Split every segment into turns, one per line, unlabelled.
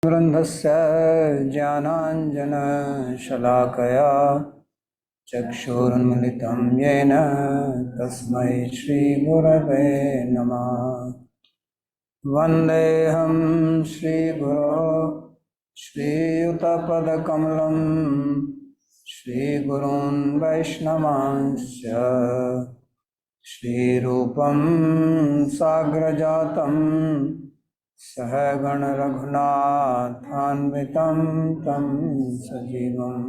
ग्रन्थस्य ज्ञानाञ्जनशलाकया चक्षुरुन्मिलितं येन तस्मै श्रीगुरवे नमः। वन्देऽहं श्रीगुरो श्रीयुतपदकमलं श्रीगुरून् वैष्णवांश्च श्रीरूपं साग्रजातं सहगण रघुनाथान्वितं तं सजीवं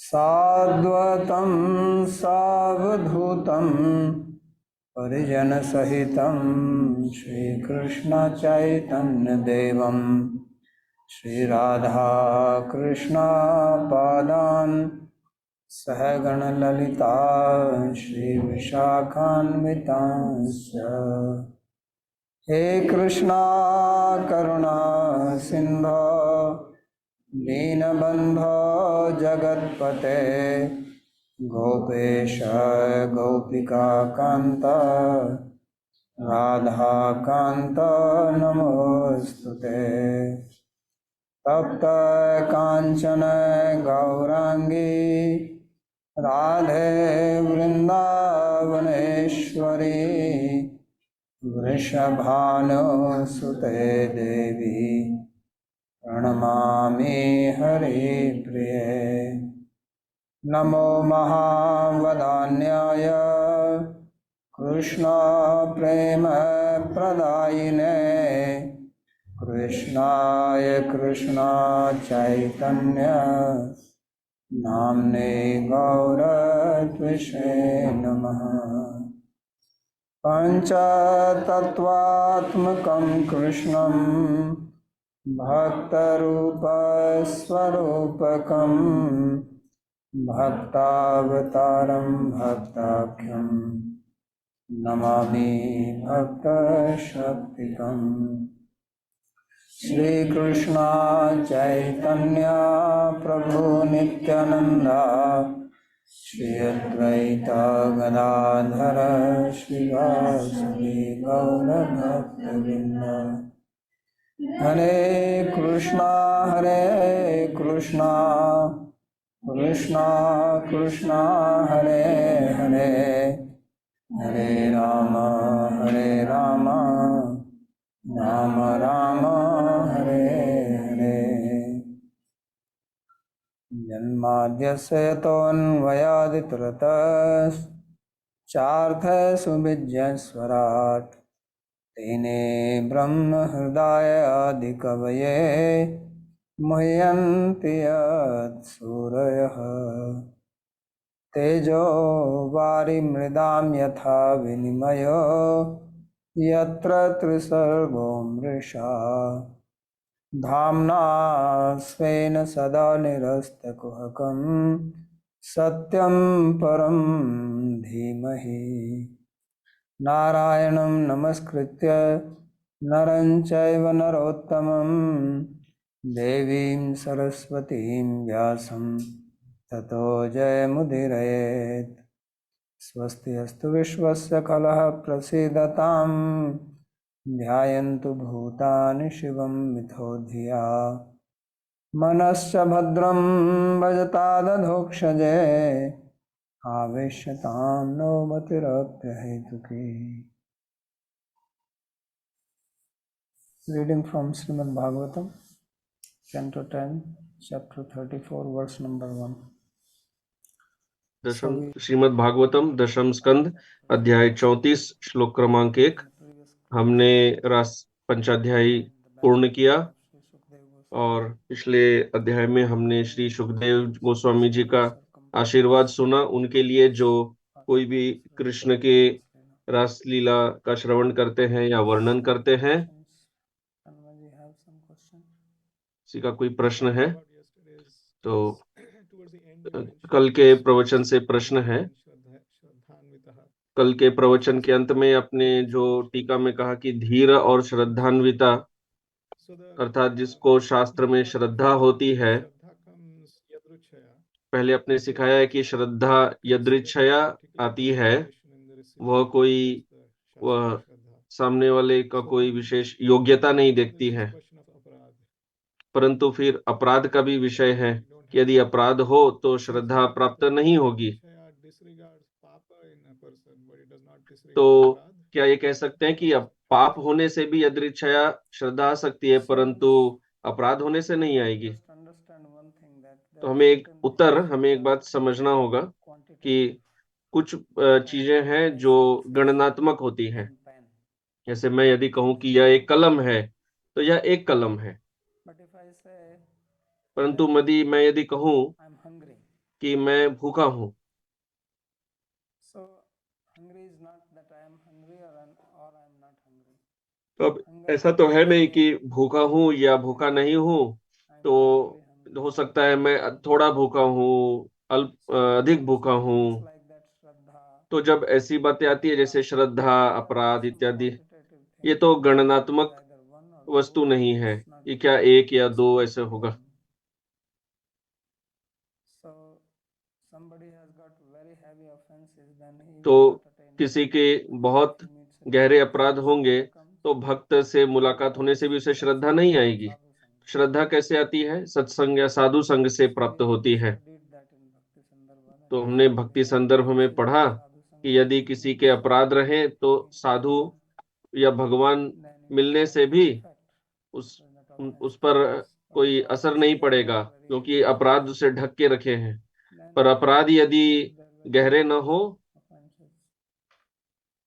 साद्वतं सावधूतं परिजनसहितं श्रीकृष्णचैतन्यदेवं श्रीराधाकृष्णपादान् सहगण ललिता श्रीविशाखान्वितांश्च। हे कृष्णा करुणा सिंधो दीनबंधो जगत्पते गोपेश गोपिका कांत राधा कांत नमोस्तुते। तप्त कांचन गौरांगी राधे वृंदावनेश्वरी वृषभानुसुते देवी प्रणमामि हरिप्रिये। नमो महावदान्याय कृष्ण प्रेम प्रदायिने कृष्णाय कृष्ण चैतन्य नाम्ने गौरत्विषे नमः। पंचतत्वात्मकं कृष्णं भक्तरूपस्वरूपकं भक्तावतारं भक्ताख्यं नमामि भक्तशक्तिकम्। श्रीकृष्ण चैतन्य प्रभु नित्यानंद श्री अद्वैत गदाधर श्रीवासुदेव गौरभक्तवृंद। हरे कृष्णा कृष्णा कृष्णा हरे हरे हरे राम राम राम हरे हरे। जन्माद्यस्य यतोऽन्वयादितरतश्चार्थसुविज्ञस्वराट् तेने ब्रह्महृदाय आदिकवये मुह्यन्ति यत्सूरयः। तेजो वारिमृदां यथा विनिमयो यत्र त्रिसर्गो मृषा धाम्ना स्वेन सदा निरस्तकुहकं सत्यं परं धीमहि। नारायणं नमस्कृत्य नरं चैव नरोत्तमं देवीं सरस्वतीं व्यासं ततो जयमुदीरयेत्। स्वस्ति अस्तु विश्वस्य खलः प्रसीदतां ध्यायन्तु भूतानि शिवं मिथो धिया मनश्च भद्रं भजतादधोक्षजे आवेश्यतां नो मतिरप्यहेतुकी। Reading from Shrimad Bhagavatam canto 10 chapter 34 verse number 1।
दशम श्रीमद् भागवतम दशम स्कंद अध्याय 34 श्लोक क्रमांक 1। हमने रस पंचाध्यायी पूर्ण किया और पिछले अध्याय में हमने श्री सुखदेव गोस्वामी जी का आशीर्वाद सुना। उनके लिए जो कोई भी कृष्ण के रस लीला का श्रवण करते हैं या वर्णन करते हैं। किसी का कोई प्रश्न है तो कल के प्रवचन से प्रश्न है। कल के प्रवचन के अंत में अपने जो टीका में कहा कि धीर और श्रद्धान्विता अर्थात जिसको शास्त्र में श्रद्धा होती है। पहले अपने सिखाया है कि श्रद्धा यदृच्छया आती है, वह सामने वाले का कोई विशेष योग्यता नहीं देखती है। परंतु फिर अपराध का भी विषय है कि यदि अपराध हो तो श्रद्धा प्राप्त नहीं होगी। तो क्या ये कह सकते हैं कि अब पाप होने से भी यदृच्छया श्रद्धा आ सकती है, परंतु अपराध होने से नहीं आएगी?
Just understand one thing that there
तो
are
हमें एक
certain
उत्तर,
things
हमें
which
एक
are
बात समझना होगा
quantitative
कि कुछ चीजें हैं जो गणनात्मक होती हैं।
and pen.
जैसे मैं यदि कहूं कि यह एक कलम है तो यह एक कलम है,
But if I say
परंतु मैं यदि कहूं
I'm hungry,
कि मैं भूखा हूं,
so hungry is not that I am hungry or I'm not hungry.
तो अब ऐसा तो है नहीं कि भूखा हूं या भूखा नहीं हूं।
I'm
तो
moderately hungry.
हो सकता है मैं थोड़ा भूखा हूं, अधिक भूखा हूं।
Things like that श्रद्धा,
तो जब ऐसी बातें आती है जैसे श्रद्धा, अपराध इत्यादि,
quantitative
ये
things,
तो
it is
गणनात्मक
either one or
वस्तु
two,
नहीं है।
it's not
ये क्या एक या दो ऐसे होगा?
one. So somebody has got very heavy offenses, then he
तो
will not attain
किसी
Shraddha.
के
But
बहुत
if he meets a
गहरे
devotee,
अपराध
then
होंगे
Shraddha comes.
तो भक्त से मुलाकात होने से भी उसे श्रद्धा नहीं आएगी।
Sadhu Sangha.
श्रद्धा कैसे आती है? सत्संग या साधु संग से प्राप्त होती है।
Studied that in Bhakti Sandarbha, that
तो
if
हमने
somebody
भक्ति
has
संदर्भ में
offenses
पढ़ा
in Sadhu
कि
Sangha,
यदि
then
किसी
he
के
meets
अपराध
Sadhu,
रहे तो
meets
साधु
Bhagavan,
या भगवान
then it
मिलने
will
से
have
भी
no effect.
उस
So that offense
उस पर
passes. But
कोई
if
असर
offenses
नहीं
are not
पड़ेगा,
very
क्योंकि
heavy,
अपराध उसे ढक के रखे हैं।
then
पर अपराध यदि
there will
गहरे
be
न हो
offenses.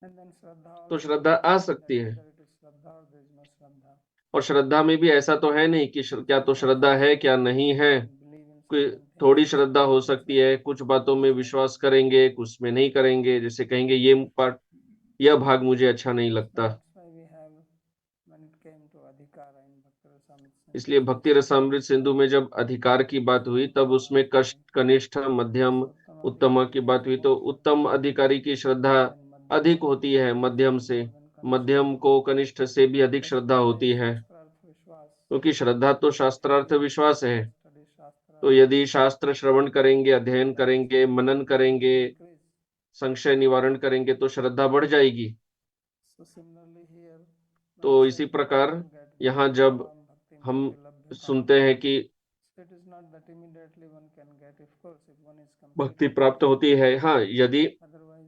And then Shraddha
तो
also
Shraddha
doesn't
uh
mean that
सकती है।
either it is Shraddha or there is no Shraddha.
और श्रद्धा में भी ऐसा तो है नहीं कि क्या तो श्रद्धा है क्या नहीं है।
Believe in
कोई
certain things.
थोड़ी श्रद्धा हो सकती है, कुछ बातों में विश्वास करेंगे, कुछ में नहीं करेंगे। जैसे कहेंगे ये पार्ट, यह भाग मुझे अच्छा नहीं
So
लगता।
that's why we have, when it came to Adhikara in Bhakti Rasamrita Sindhu,
इसलिए भक्ति रसामृत सिंधु में जब अधिकार की बात हुई तब उसमें कष्ट, कनिष्ठ, मध्यम, उत्तम की बात हुई। तो उत्तम अधिकारी की श्रद्धा अधिक होती है मध्यम से, मध्यम को कनिष्ठ से भी अधिक श्रद्धा होती है, क्योंकि श्रद्धा तो शास्त्रार्थ विश्वास है। तो यदि शास्त्र श्रवण करेंगे, अध्ययन करेंगे, मनन करेंगे, संशय निवारण करेंगे तो श्रद्धा बढ़ जाएगी। तो इसी प्रकार यहाँ जब हम सुनते हैं कि भक्ति प्राप्त होती है, हाँ, यदि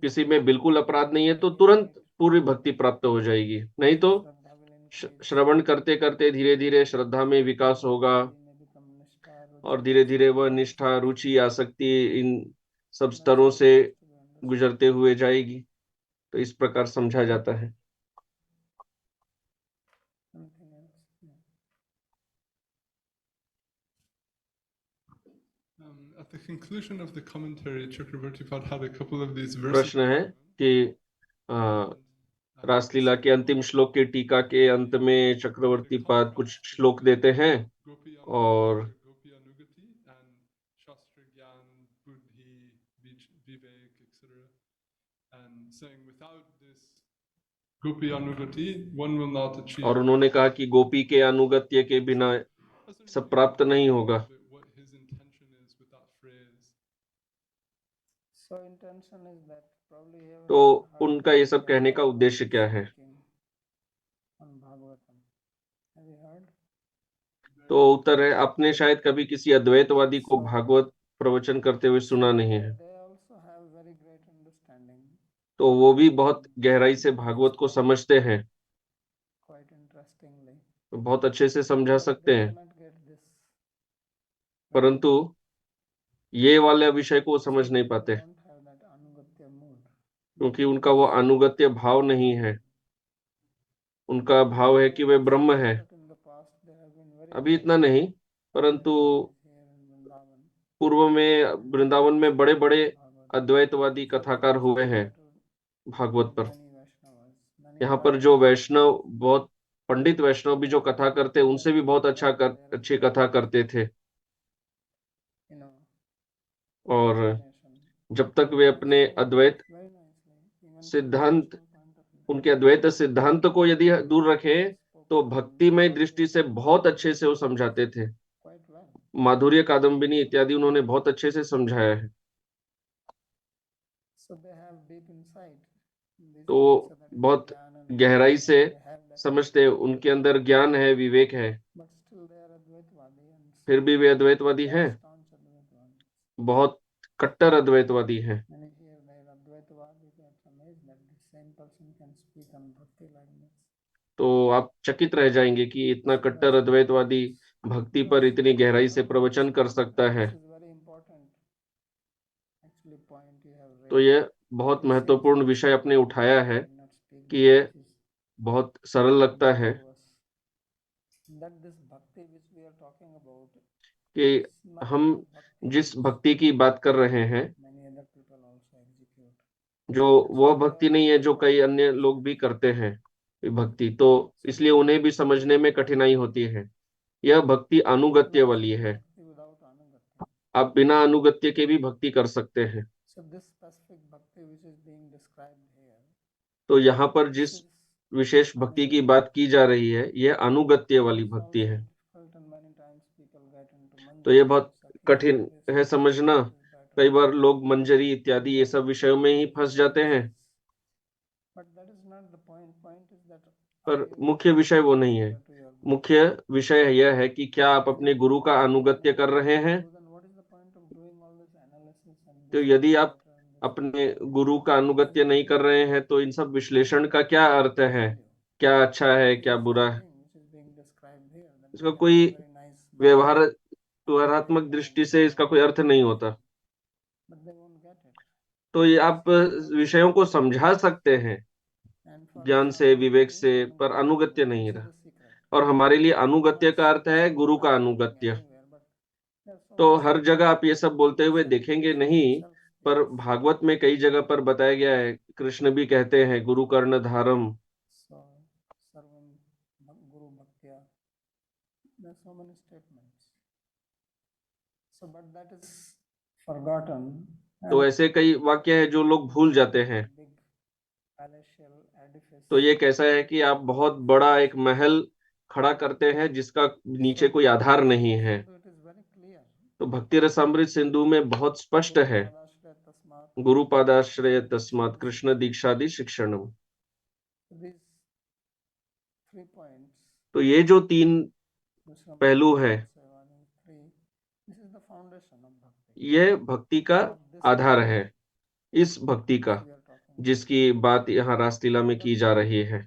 किसी में बिल्कुल अपराध नहीं है तो तुरंत पूरी भक्ति प्राप्त हो जाएगी। नहीं तो श्रवण करते करते धीरे धीरे श्रद्धा में विकास होगा और धीरे धीरे वह निष्ठा, रुचि, आसक्ति इन सब स्तरों से गुजरते हुए जाएगी। तो इस प्रकार समझा जाता है।
At the conclusion of the commentary, Chakravarti Pad had a couple of these verses.
प्रश्न है कि रासलीला के अंतिम श्लोक की टीका के अंत में चक्रवर्ती पाद कुछ श्लोक देते हैं और
Gopi Anugati and Shastra Gyan, Buddhi, Vivek, etc. And saying without this Gopi Anugati, one will not achieve.
और उन्होंने कहा कि गोपी के अनुगत्य के बिना सब प्राप्त नहीं होगा।
What his intention is with that phrase.
So intention is that probably he
तो उनका ये सब कहने का उद्देश्य क्या है?
on Bhagavatam. Have you heard?
तो उत्तर है, आपने शायद कभी किसी अद्वैतवादी को भागवत प्रवचन करते हुए सुना नहीं है।
They also have very great understanding.
तो वो भी बहुत गहराई से भागवत को समझते हैं,
Quite interestingly.
तो बहुत अच्छे से समझा सकते
They
हैं,
cannot get this.
परंतु ये वाले विषय को समझ नहीं
They
पाते,
don't have that anugatya mood.
क्योंकि उनका वो अनुगत्य भाव नहीं है। उनका भाव है कि वे ब्रह्म है।
But in the past there have been very
अभी इतना नहीं, परंतु
here in Vrindavan.
पूर्व में वृंदावन में बड़े बड़े अद्वैतवादी कथाकार हुए हैं भागवत पर।
Many Vaishnavas. Many
यहाँ पर जो वैष्णव, बहुत पंडित वैष्णव भी जो कथा करते, उनसे भी बहुत अच्छी कथा करते थे।
you know,
और
explanation.
जब तक वे अपने अद्वैत
Very nicely. Even
सिद्धांत,
from point of view.
उनके अद्वैत सिद्धांत को यदि दूर रखें तो भक्तिमय दृष्टि से बहुत अच्छे से वो समझाते थे।
Quite well.
माधुर्य कादम्बिनी इत्यादि उन्होंने बहुत अच्छे से समझाया है।
So they have deep insight.
तो बहुत गहराई से समझते हैं, उनके अंदर ज्ञान है, विवेक है,
But still they are Advaitavadi.
फिर भी वे अद्वैतवादी हैं,
Very staunch Advaitavadi.
बहुत कट्टर अद्वैतवादी हैं।
When you hear their Advaitavadi, you get amazed that the same person can speak on bhakti like this.
तो आप चकित रह जाएंगे कि इतना कट्टर अद्वैतवादी भक्ति पर इतनी गहराई से प्रवचन कर सकता है।
This is very important actually point you have
तो
raised.
ये बहुत महत्वपूर्ण विषय आपने उठाया है
Not speak
कि ये
this is
बहुत सरल लगता है
to us. That this bhakti which we are talking about
कि
is not
हम
the bhakti
जिस भक्ति की बात कर रहे हैं,
many other people also execute.
जो वह भक्ति नहीं है जो कई अन्य लोग भी करते हैं भक्ति, तो इसलिए उन्हें भी समझने में कठिनाई होती है। यह भक्ति अनुगत्य वाली है,
Bhakti without anugatya.
आप बिना अनुगत्य के भी भक्ति कर सकते हैं।
So this specific bhakti which is being described here,
तो यहाँ पर जिस
this is
विशेष भक्ति की बात की जा रही है, यह अनुगत्य वाली
also
भक्ति है।
difficult and many times people get into
तो ये
manjari,
बहुत
sakhi,
कठिन
this
है
is
समझना।
better,
कई बार लोग मंजरी इत्यादि ये सब विषयों में ही फंस जाते हैं,
but that is not the point. Point is that
पर
are you
मुख्य विषय वो नहीं है।
to your guru?
मुख्य विषय यह है कि क्या आप अपने गुरु का अनुगत्य कर रहे हैं।
Then what is the point of doing all this analysis and
तो
this
यदि आप
better and this
अपने गुरु का अनुगत्य नहीं कर रहे हैं तो इन सब विश्लेषण का क्या अर्थ है, क्या अच्छा है क्या बुरा है,
thing which is being described here, that
इसका
we can
कोई
have very nice
व्यवहारात्मक दृष्टि से इसका कोई अर्थ नहीं होता।
but they won't get it.
तो ये आप विषयों को समझा सकते हैं
And for
ज्ञान
us,
से,
anugatya
विवेक
is
से, पर अनुगत्य नहीं रहा। और हमारे लिए अनुगत्य का अर्थ है गुरु का अनुगत्य।
everywhere, but there's so
तो
much
हर जगह आप ये सब बोलते हुए देखेंगे नहीं, पर भागवत में कई जगह पर बताया गया है, कृष्ण भी कहते हैं गुरु कर्ण धारम।
so sarvam guru bhaktya. There's so many statements. So but that is forgotten.
तो ऐसे कई वाक्य है जो लोग भूल जाते हैं।
Big palatial edifice.
तो ये कैसा है कि आप बहुत बड़ा एक महल खड़ा करते हैं जिसका नीचे कोई आधार नहीं है।
So it is very clear.
तो भक्ति रसामृत सिंधु में बहुत स्पष्ट है,
Padashray tasmat.
गुरुपादाश्रय तस्मात् कृष्ण दीक्षादि शिक्षणम।
These 3 points.
तो ये जो 3
Vishram
पहलू है,
Sevani, 3. This is the foundation of bhakti.
ये भक्ति का आधार है, इस भक्ति का
We are talking
जिसकी बात यहाँ रासलीला में की जा रही है।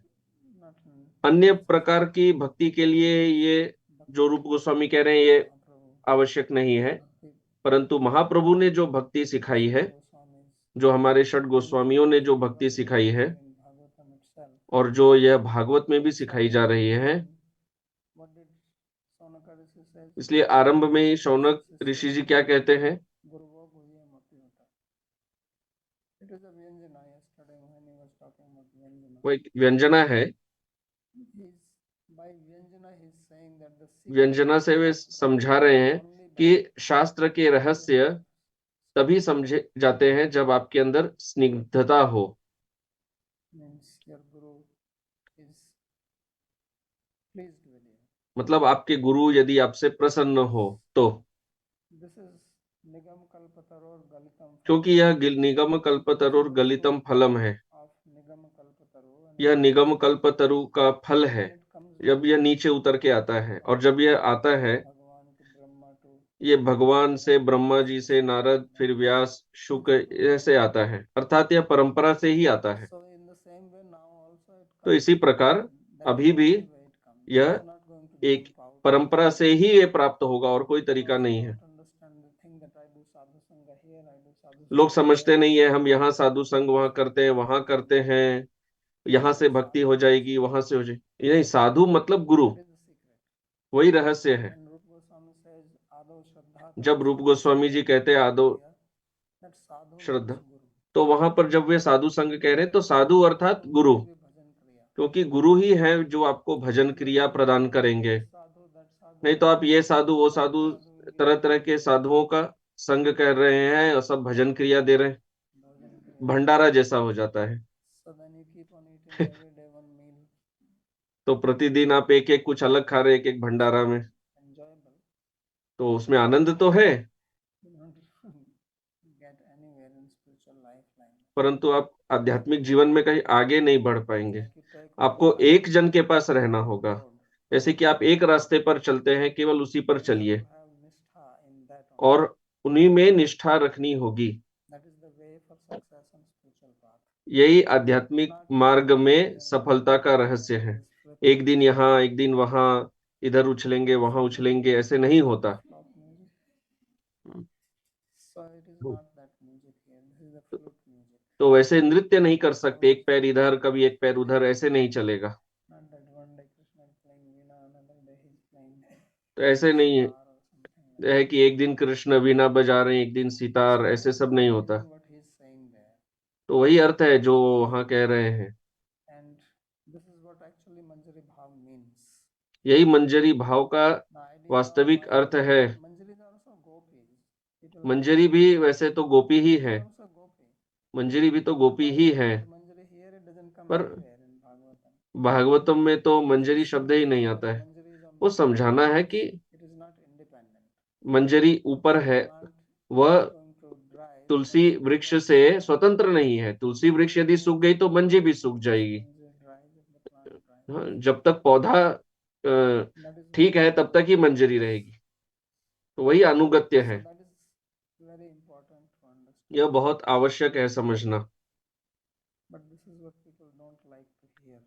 not in
अन्य प्रकार की भक्ति के लिए ये जो रूप गोस्वामी कह रहे हैं ये
Mahaprabhu,
आवश्यक नहीं है,
Bhakti
परंतु महाप्रभु ने जो भक्ति सिखाई है,
Goswamis,
जो हमारे षट गोस्वामियों ने जो भक्ति सिखाई है
in Bhagavatam itself.
और जो यह भागवत में भी सिखाई जा रही है,
What did Saunaka Rishi say?
इसलिए आरंभ में ही शौनक ऋषि जी क्या कहते हैं,
Guruvo Guhyam Apyuta. It was a Vyanjana yesterday when he was talking about Vyanjana.
वो एक व्यंजना है।
By Vyanjana he is saying that the secret
व्यंजना से वे समझा रहे हैं
only
कि शास्त्र के रहस्य तभी समझे जाते हैं जब आपके अंदर स्निग्धता हो।
means your guru is pleased with you.
मतलब आपके गुरु यदि आपसे प्रसन्न हो तो,
This is Nigam Kalpataror Galitam
क्योंकि यह निगम कल्पतरुर गलितम फलम है,
of Nigam Kalpataru and
यह निगम कल्पतरु का फल है
it comes
जब यह नीचे उतर के आता है। और जब यह आता है,
Bhagavan to Brahma to
ये भगवान से, ब्रह्मा जी से, नारद, फिर व्यास, शुक्र, ऐसे आता है, अर्थात यह परंपरा से ही आता है।
so in the same way now also it
तो
comes
इसी प्रकार
that
अभी
is
भी
the way it comes.
यह
It's not going to
एक
jump out.
परंपरा से ही ये प्राप्त होगा और कोई तरीका
Also
नहीं है।
don't understand the thing that I do sadhu sangha here, I do sadhu
लोग
sangha
समझते
there.
नहीं है हम यहाँ साधु संग वहां करते हैं, वहां करते हैं, यहाँ से भक्ति हो जाएगी, वहां से हो जाएगी। नहीं, साधु मतलब गुरु,
That is the secret.
वही रहस्य है।
And Rupa Goswami says Ado Shraddha
जब रूप गोस्वामी जी कहते हैं आदो
that sadhu
Shraddha,
means guru.
तो वहां पर जब वे साधु संग कह रहे हैं तो साधु अर्थात गुरु,
भी भजन क्रिया.
क्योंकि गुरु ही है जो आपको भजन क्रिया प्रदान करेंगे।
साधु that sadhu
नहीं तो आप ये साधु वो साधु तरह तरह के साधुओं का संग कर रहे हैं और सब भजन क्रिया दे रहे हैं,
bhajan kriya.
भंडारा जैसा हो जाता है।
So then you keep on eating every day one meal.
तो प्रतिदिन आप एक एक कुछ अलग खा रहे हैं, एक एक भंडारा में,
Enjoyable.
तो उसमें आनंद तो है,
You don't get anywhere in spiritual lifeline.
परंतु आप आध्यात्मिक जीवन में कहीं आगे नहीं बढ़ पाएंगे।
Like you take
आपको एक जन के पास रहना होगा,
road.
जैसे कि आप एक रास्ते पर चलते हैं, केवल उसी पर
You have
चलिए।
to have
और उन्हीं में निष्ठा रखनी होगी।
That is the way for success on spiritual path.
यही आध्यात्मिक मार्ग में सफलता का रहस्य है। एक दिन यहाँ, एक दिन वहां, इधर उछलेंगे, वहां उछलेंगे, ऐसे नहीं होता।
Stop music. So it is not that music here. This is the flute music.
तो वैसे नृत्य नहीं कर सकते, एक पैर इधर कभी एक पैर उधर, ऐसे नहीं चलेगा।
Not that one day Krishna is playing veena, another day he is playing
तो ऐसे नहीं है,
sitar or something like
है कि एक दिन कृष्ण वीणा बजा रहे हैं, एक दिन सितार, ऐसे सब नहीं होता।
that. What he is saying there.
तो वही अर्थ है जो वहां कह रहे हैं।
And this is what actually Manjari Bhav means.
यही मंजरी भाव का
The idea
वास्तविक
of
अर्थ है।
Manjari is also gopis. It will
मंजरी भी वैसे तो गोपी ही है,
also gopi.
मंजरी भी तो गोपी ही है,
But Manjari here it doesn't come
पर
anywhere in Bhagavatam.
भागवतम में तो मंजरी शब्द ही नहीं आता है।
Manjari is on
वो
the
समझाना है कि
it is not independent.
मंजरी ऊपर है,
Plant
वह
is going to dry.
तुलसी वृक्ष से स्वतंत्र नहीं है। तुलसी वृक्ष यदि सूख गई तो मंजी भी सूख जाएगी।
Manjari dries if the plant dries.
हाँ, जब तक पौधा
That is
ठीक है तब तक ही मंजरी रहेगी। तो वही अनुगत्य है।
that is very important to understand.
यह बहुत आवश्यक है समझना,
But this is what people don't like to hear.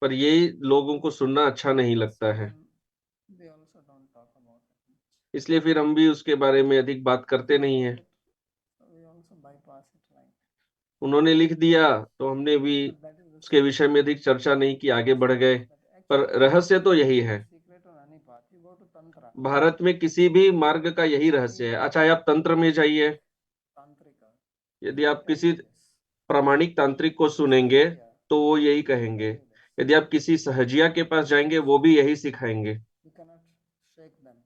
पर ये लोगों को सुनना अच्छा नहीं लगता है,
Then they also don't talk about it.
इसलिए फिर हम भी उसके बारे में अधिक बात करते नहीं हैं।
So we also bypass it like.
उन्होंने लिख दिया तो हमने भी
But that is the
उसके विषय में अधिक चर्चा नहीं की, आगे बढ़ गए। पर रहस्य तो यही है,
secret on any path. You go to Tantra,
Bharat में किसी भी मार्ग का यही रहस्य है। अच्छा, आप तंत्र में जाइए,
Tantrika.
यदि आप किसी प्रामाणिक तांत्रिक को सुनेंगे तो वो यही कहेंगे। यदि आप किसी सहजिया के पास जाएंगे वो भी यही सिखाएंगे।
You cannot shake them.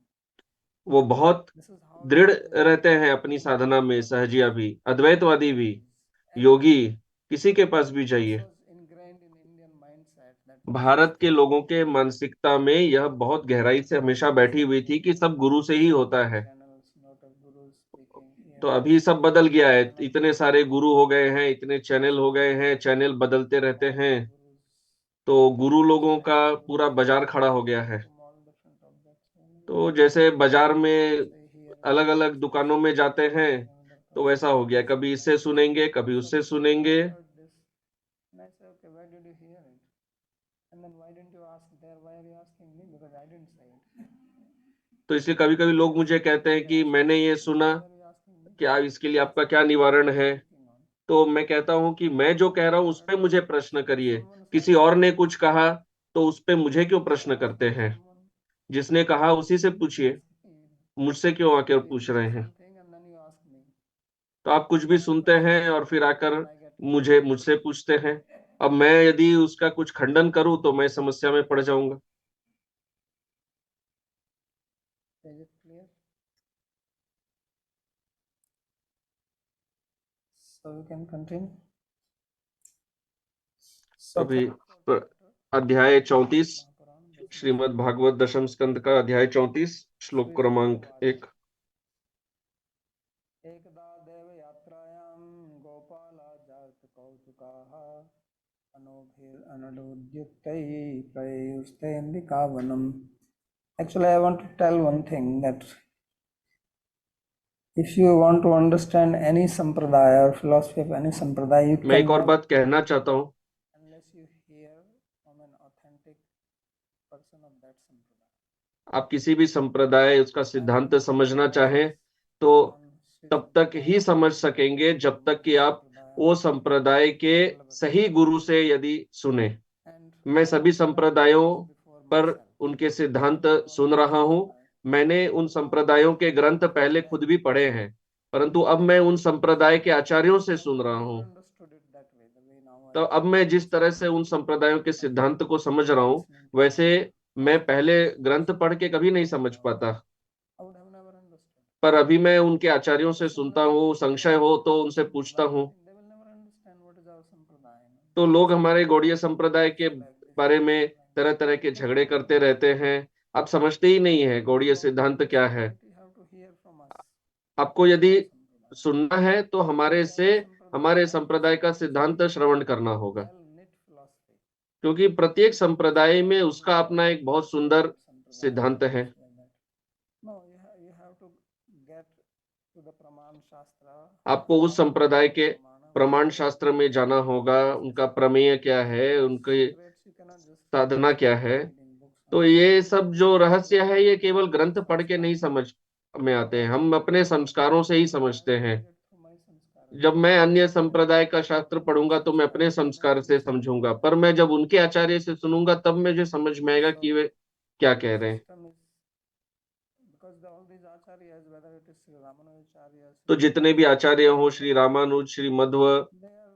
वो बहुत
This is how
दृढ़ रहते हैं अपनी साधना में, सहजिया भी, अद्वैतवादी भी, योगी, किसी के पास भी जाइए।
was ingrained in Indian mindset that
Bharat के लोगों के मानसिकता में यह बहुत गहराई से हमेशा बैठी हुई थी कि सब गुरु से ही होता है।
channels, lot of gurus speaking here.
तो अभी सब बदल गया है, इतने सारे गुरु हो गए हैं, इतने चैनल हो गए हैं, चैनल बदलते रहते हैं, तो गुरु लोगों का पूरा बाजार खड़ा हो गया है।
From all different objects.
तो जैसे बाजार में अलग अलग दुकानों में जाते हैं तो वैसा हो गया, कभी इससे सुनेंगे कभी उससे सुनेंगे।
Heard this. And I said, okay, where did you hear it? And then why didn't you ask there? Why are you asking me? Because I didn't say it.
तो इसलिए कभी कभी लोग मुझे कहते हैं कि मैंने ये सुना,
Why are you asking me?
क्या इसके लिए आपका क्या निवारण है? तो मैं कहता हूं कि मैं जो कह रहा हूं उस पे मुझे प्रश्न करिए, किसी और ने कुछ कहा तो उस पे मुझे क्यों प्रश्न करते हैं? जिसने कहा उसी से पूछिए, मुझसे क्यों आकर पूछ रहे हैं?
Something and then you ask me.
तो आप कुछ भी सुनते हैं और फिर आकर मुझसे पूछते हैं। अब मैं यदि उसका कुछ खंडन करूं तो मैं समस्या में पड़ जाऊंगा।
Is it clear? So we can continue. So
अभी अध्याय 34 श्रीमद् भागवत दशम स्कंद का अध्याय 34 श्लोक क्रमांक 1।
एकदा देव यात्रायां गोपाला जात कौतुकाः अनोभिरनडोद्युक्तैः प्रयुस्तेन्दिकावनम्. Actually, I want to tell one thing, that if you want to understand any sampradaya or philosophy of any sampradaya, you
मैं एक और
cannot
बात कहना चाहता हूँ,
unless you hear from an authentic person of that sampradaya.
आप किसी भी संप्रदाय उसका सिद्धांत समझना चाहें तो तब तक ही समझ सकेंगे जब तक कि आप वो संप्रदाय के सही गुरु से यदि सुने। मैं सभी संप्रदायों पर उनके सिद्धांत सुन रहा हूँ, मैंने उन संप्रदायों के ग्रंथ पहले खुद भी पढ़े हैं, परंतु अब मैं उन संप्रदाय के आचार्यों से सुन रहा हूँ। तो अब मैं जिस तरह से उन संप्रदायों के सिद्धांत को समझ रहा हूँ वैसे मैं पहले ग्रंथ पढ़ के कभी नहीं समझ पाता, पर अभी मैं उनके आचार्यों से सुनता हूँ, संशय हो तो उनसे पूछता हूँ। तो लोग हमारे गौड़ीय संप्रदाय के बारे में तरह तरह के झगड़े करते रहते हैं, आप समझते ही नहीं है गौड़ीय सिद्धांत क्या है। आपको यदि सुनना है तो हमारे संप्रदाय का सिद्धांत श्रवण करना होगा, क्योंकि प्रत्येक संप्रदाय में उसका अपना एक बहुत सुंदर सिद्धांत है।
to the Praman Shastra.
आपको उस संप्रदाय के प्रमाण शास्त्र में जाना होगा, उनका प्रमेय क्या है, उनकी
Secrets you cannot just
साधना क्या है।
reading books
तो
only.
ये सब जो रहस्य है ये केवल ग्रंथ पढ़ के नहीं समझ में आते हैं, हम अपने संस्कारों से ही समझते हैं।
Get through my sanskara.
जब मैं अन्य संप्रदाय का शास्त्र पढ़ूंगा तो मैं अपने संस्कार से समझूंगा, पर मैं जब उनके आचार्य से सुनूंगा तब मुझे समझ में आएगा कि वे क्या कह रहे हैं।
System is because all these acharyas, whether it is Sri Ramanujacharya,
तो जितने भी आचार्य हो, श्री रामानुज, श्री मध्व,
they are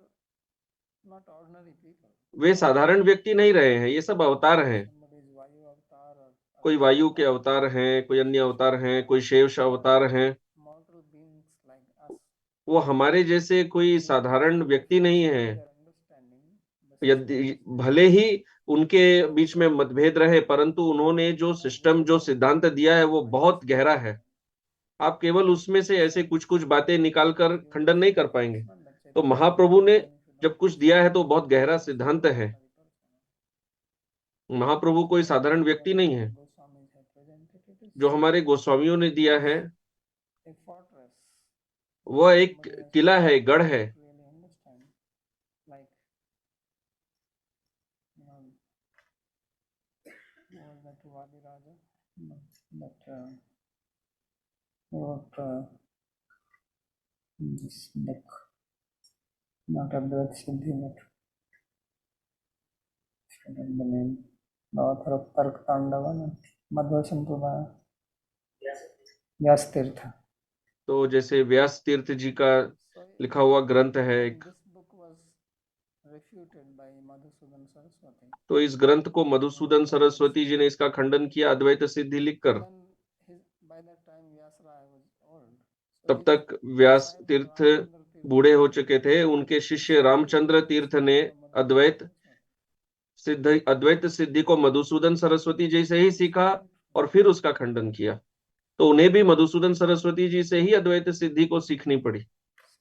not ordinary people.
वे साधारण व्यक्ति नहीं रहे हैं, ये सब अवतार हैं।
Somebody is Vayu avatar or
कोई वायु के अवतार हैं, कोई अन्य अवतार हैं, कोई शेष अवतार हैं।
mortal beings like us.
वो हमारे जैसे कोई साधारण व्यक्ति नहीं है।
Their understanding, the
यदि भले ही उनके बीच में मतभेद रहे, परंतु उन्होंने जो सिस्टम, जो सिद्धांत दिया है वो बहुत गहरा है। आप केवल उसमें से ऐसे कुछ कुछ बातें निकालकर खंडन नहीं कर पाएंगे। तो महाप्रभु ने जब कुछ दिया है तो बहुत गहरा सिद्धांत है। महाप्रभु कोई साधारण व्यक्ति नहीं है।
Goswamis have presented it is
जो हमारे गोस्वामियों ने दिया है
a fortress.
वह एक किला है, गढ़ है।
Really understand, like was that Vadi Raja? No, but wrote this book, not Advaita Siddhi, but I forgot the name. The author of Tark Tandava, Madhva Sampradaya, Vyas Tirtha.
तो जैसे व्यास तीर्थ जी का
So
लिखा हुआ ग्रंथ है एक,
this book was refuted by Madhusudan Saraswati.
तो इस ग्रंथ को मधुसूदन सरस्वती जी ने इसका खंडन किया अद्वैत सिद्धि लिखकर।
Then by that time Vyasraya was old. So
तब
his
तक व्यास
disciple
तीर्थ
Ramchandra Tirtha
बूढ़े हो चुके थे। उनके शिष्य रामचंद्र तीर्थ ने अद्वैत सिद्धि को मधुसूदन सरस्वती जी से ही सीखा और फिर उसका खंडन किया। तो उन्हें भी मधुसूदन सरस्वती जी से ही अद्वैत सिद्धि को सीखनी पड़ी।
So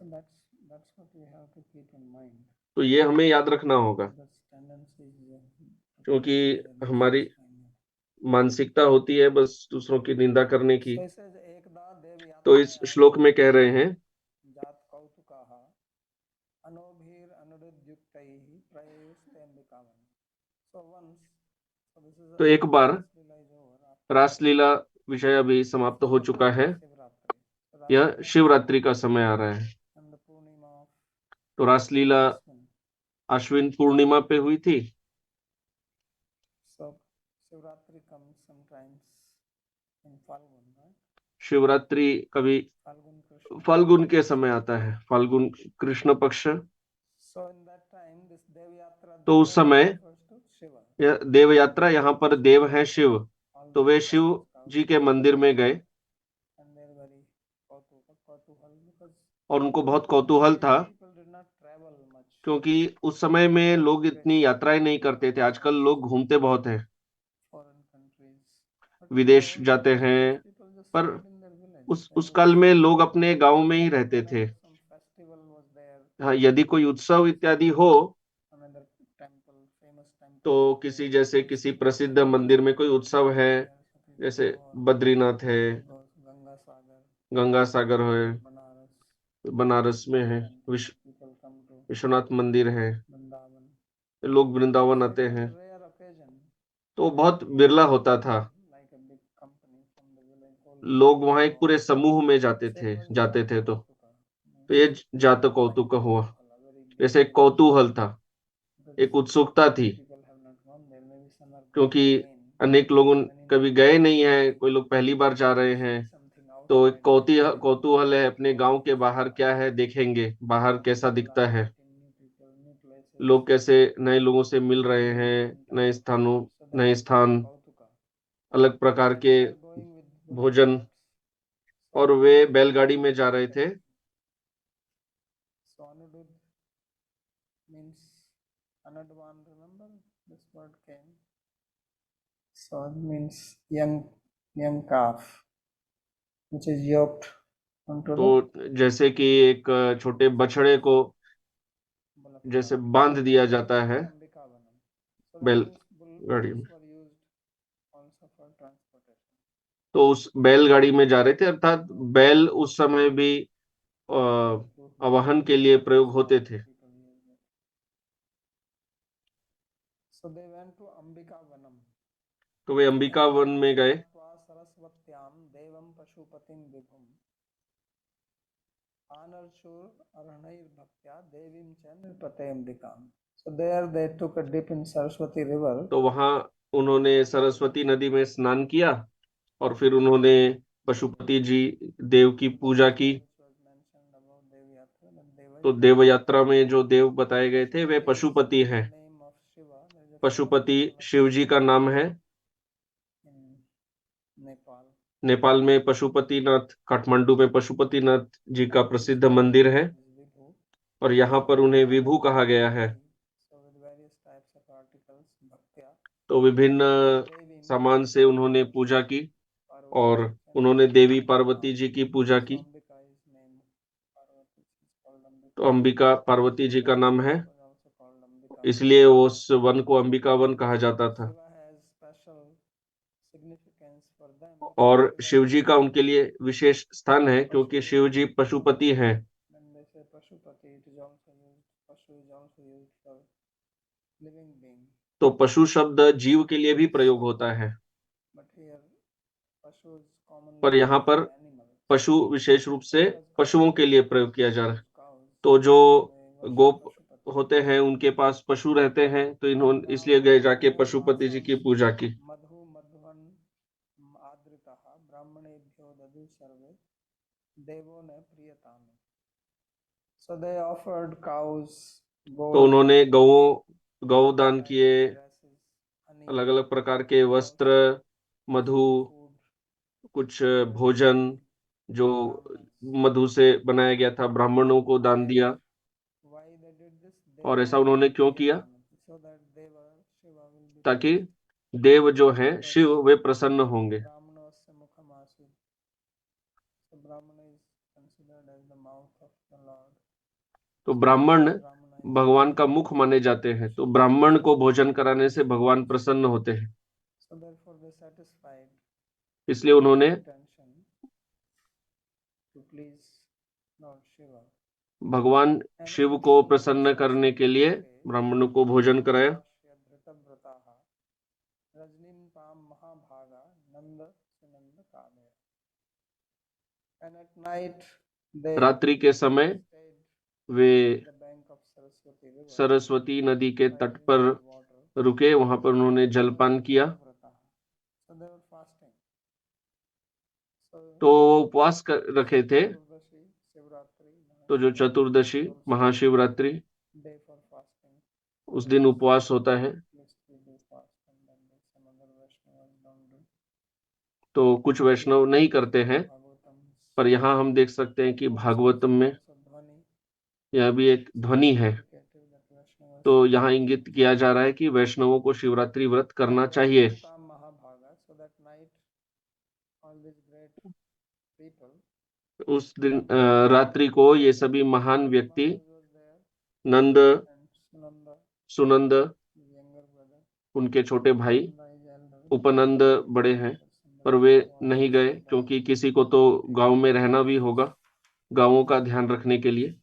that's what we have to keep in mind.
तो ये हमें याद रखना होगा,
Because tendency is
क्योंकि हमारी मानसिकता होती है बस दूसरों की निंदा करने की।
So it says एकदा देव
तो इस श्लोक में कह रहे हैं
जात कौतुकाः अनोभिर अनुरुद्युक्तैः प्रयुस्तेऽम्बिकावन्. So once, so this is
तो एक बार
Raslila is over.
रासलीला विषय अभी समाप्त हो चुका है।
Shivratri.
यह शिवरात्रि का समय आ रहा है।
And the Purnima of
तो रासलीला
Ashwin.
अश्विन पूर्णिमा पे हुई थी।
So Shivratri comes sometimes in Falgun, right?
Shivratri कभी
Falgun Krishna.
फाल्गुन के समय आता है, फाल्गुन कृष्ण पक्ष।
So in that time, this Dev Yatra,
तो उस समय
refers to Shiva.
यह देव यात्रा, यहाँ पर देव है शिव, तो वे शिव जी के मंदिर में गए
And they're very Kautuhal because
और उनको बहुत कौतूहल था,
people did not travel much.
क्योंकि उस समय में लोग इतनी यात्राएं नहीं करते थे। आजकल लोग घूमते बहुत हैं,
Foreign countries. But
विदेश
in
जाते
those
हैं,
days, people just
पर
stayed in their village.
उस काल में लोग अपने गांव में ही रहते थे।
Whenever some festival was there,
हाँ, यदि कोई उत्सव इत्यादि हो
another temple, famous temple.
तो किसी जैसे किसी प्रसिद्ध मंदिर में कोई उत्सव है, जैसे बद्रीनाथ है,
Ganga Sagar,
गंगा सागर है,
Banaras,
बनारस में है,
people come to
विश्वनाथ मंदिर है,
Vrindavan.
लोग वृंदावन आते
It was
हैं।
a rare occasion.
तो बहुत बिरला होता था,
Like a big company from the village. Whole
लोग वहां एक पूरे समूह में जाते थे तो
Kautuka.
ये जात कौतुक हुआ, जैसे एक कौतूहल था, एक उत्सुकता थी,
People have not gone there. Maybe some are
क्योंकि
going again.
अनेक लोग कभी गए नहीं हैं, कोई लोग पहली बार जा रहे हैं।
Something
तो एक
outside.
कौतूहल है, अपने गांव के बाहर क्या है देखेंगे, बाहर कैसा दिखता है,
New people, new places.
लोग कैसे नए लोगों से मिल रहे हैं, नए स्थानों, नए स्थान,
Kautuka.
अलग प्रकार के
They are going with
भोजन, और वे बैलगाड़ी में जा रहे थे।
So Anudud means Anudvan, remember this word came. So it means young calf, which is yoked onto
तो जैसे कि एक छोटे बछड़े को जैसे बांध दिया जाता है बैलगाड़ी में।
were used also for transportation.
तो उस बैलगाड़ी में जा रहे थे, अर्थात बैल उस समय भी आवाहन के लिए प्रयोग होते थे।
So they went to Ambika Vanam.
तो वे अंबिका वन में गए।
सरस्वत्याम देवम पशुपतिम विभुम आनर्शूर अरणैर भक्त्या देवीम च नृपते अंबिकाम. So there they took a dip in Saraswati river.
तो वहां उन्होंने सरस्वती नदी में स्नान किया और फिर उन्होंने पशुपति जी देव की पूजा की। तो देव यात्रा में जो देव बताए गए थे वे पशुपति हैं। पशुपति शिव जी का नाम है। नेपाल में पशुपतिनाथ, काठमांडू में पशुपतिनाथ जी का प्रसिद्ध मंदिर है और यहाँ पर उन्हें विभु कहा गया है। तो विभिन्न सामान से उन्होंने पूजा की और उन्होंने देवी पार्वती जी की पूजा की। तो अंबिका पार्वती जी का नाम है, इसलिए उस वन को अंबिका वन कहा जाता था। और शिव जी का उनके लिए विशेष स्थान है क्योंकि शिव जी पशुपति हैं। तो पशु शब्द जीव के लिए भी प्रयोग होता है, पर यहाँ पर पशु विशेष रूप से पशुओं के लिए प्रयोग किया जा रहा है। तो जो गोप होते हैं उनके पास पशु रहते हैं, तो इन्होंने इसलिए गए जाके पशुपति जी की पूजा की। तो उन्होंने गौ दान किए, अलग अलग प्रकार के वस्त्र, मधु, कुछ भोजन जो मधु से बनाया गया था ब्राह्मणों को दान दिया। और ऐसा उन्होंने क्यों किया? ताकि देव जो हैं शिव वे प्रसन्न होंगे। तो ब्राह्मण भगवान का मुख माने जाते हैं, तो ब्राह्मण को भोजन कराने से भगवान प्रसन्न होते हैं। इसलिए उन्होंने भगवान शिव को प्रसन्न करने के लिए ब्राह्मणों को भोजन कराया। रात्रि के समय वे सरस्वती नदी के तट पर रुके, वहां पर उन्होंने जलपान किया। तो उपवास रखे थे। तो जो चतुर्दशी महाशिवरात्रि, उस दिन उपवास होता है। तो कुछ वैष्णव नहीं करते हैं, पर यहाँ हम देख सकते हैं कि भागवतम में यह भी एक ध्वनि है। तो यहाँ इंगित किया जा रहा है कि वैष्णवों को शिवरात्रि व्रत करना चाहिए। उस दिन रात्रि को ये सभी महान व्यक्ति, नंद, सुनंद उनके छोटे भाई, उपनंद बड़े हैं, पर वे नहीं गए क्योंकि किसी को तो गांव में रहना भी होगा, गांवों का ध्यान रखने के लिए।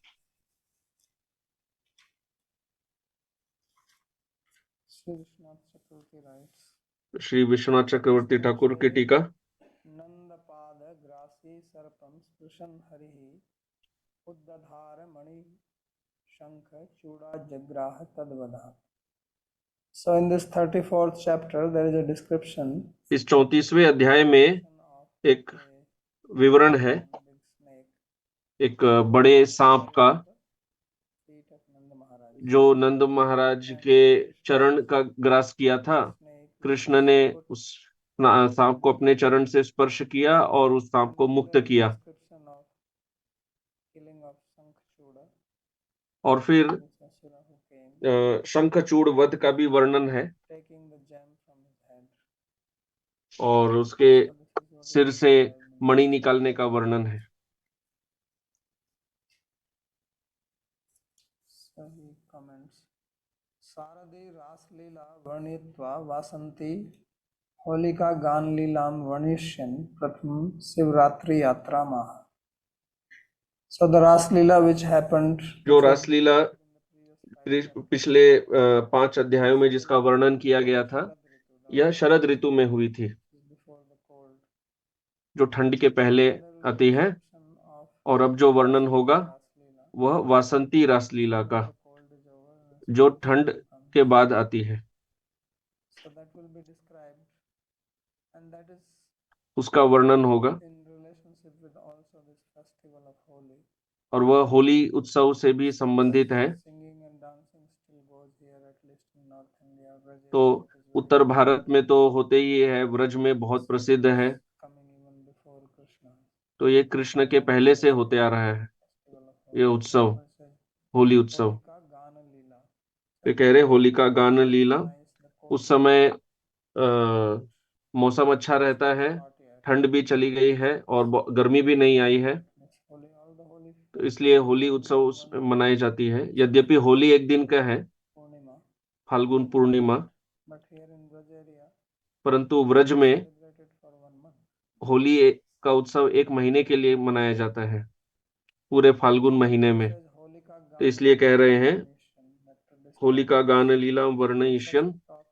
श्री विश्वनाथ चक्रवर्ती ठाकुर की टीका।
नंदपाद ग्रासी सर्पम स्पृशन हरिहि उद्दधार मणि शंख चूड़ा जग्राह तद्वदा. So in this 34th chapter there is a description.
इस 34वें अध्याय में एक विवरण है एक बड़े सांप का, जो नंद महाराज के चरण का ग्रास किया था। कृष्ण ने उस सांप को अपने चरण से स्पर्श किया और उस सांप को मुक्त किया। और फिर शंखचूड़ वध का भी वर्णन है और उसके सिर से मणि निकालने का वर्णन है।
शारदी रासलीला वर्णित्वा वासंती होलिका गान लीलाम वर्णिष्यन् प्रथम शिवरात्रि यात्रा माह. So the Ras Leela which happened,
जो रासलीला पिछले 5 अध्यायों में जिसका वर्णन किया गया था, यह शरद ऋतु में हुई थी, जो ठंड के पहले आती है। और अब जो वर्णन होगा वह वासंती रासलीला का, जो ठंड के बाद आती है,
So that will be described, and that is
उसका वर्णन होगा।
in relationship with also this festival of Holi.
और वह होली उत्सव से भी संबंधित है।
Singing and dancing still goes here, at least in North India. Braj
तो
area, it is very
उत्तर भारत में तो होते ही है, ब्रज में बहुत प्रसिद्ध है।
coming even before Krishna.
तो ये कृष्ण के पहले से होते आ रहा है,
Festival of
ये
Holi.
उत्सव,
Therefore it says,
होली उत्सव।
Holika Gana Leela.
वे कह रहे होलिका गान लीला। उस समय मौसम अच्छा रहता है, ठंड भी चली गई है और गर्मी भी नहीं आई है, तो इसलिए होली उत्सव मनाई जाती है। यद्यपि होली एक दिन का है,
Purnima,
Phalgun Purnima,
but here in Braj area,
परंतु व्रज में
celebrated for 1 month.
होली का उत्सव 1 महीने के लिए मनाया जाता है, पूरे फाल्गुन महीने में।
Says Holika
तो
Gana
इसलिए कह रहे हैं
that to describe
होलिका गान लीला वर्णयिष्यन्।
talks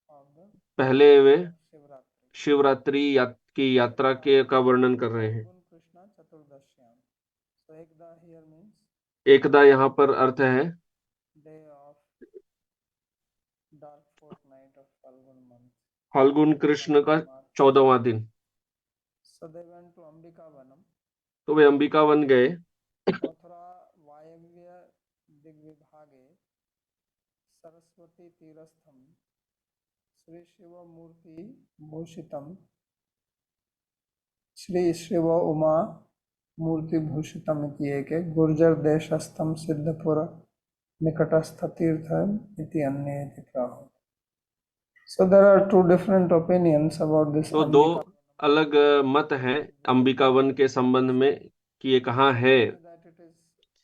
of the
पहले वे
Shivratri.
शिवरात्रि की यात्रा के का वर्णन कर रहे हैं।
Falgun Krishna Chaturdashyam. So Ekda here means
एकदा यहाँ पर अर्थ है
day of dark fortnight of Falgun month.
Phalgun Krishna का 14वां दिन।
So they went to Ambikavanam.
तो वे अंबिकावन गए।
Mathura Vayavya Digvibhage Saraswati Tirastham Sri Shiva Murti Bhushitam Sri Shiva Uma Murti Bhushitam iti eke Gurjar Deshastham Siddhapura Nikatastha Tirtham iti अन्य iti प्राहुः. So there are 2 different opinions about this.
तो 2 अलग मत हैं अंबिकावन के संबंध में कि ये कहाँ है।
That it is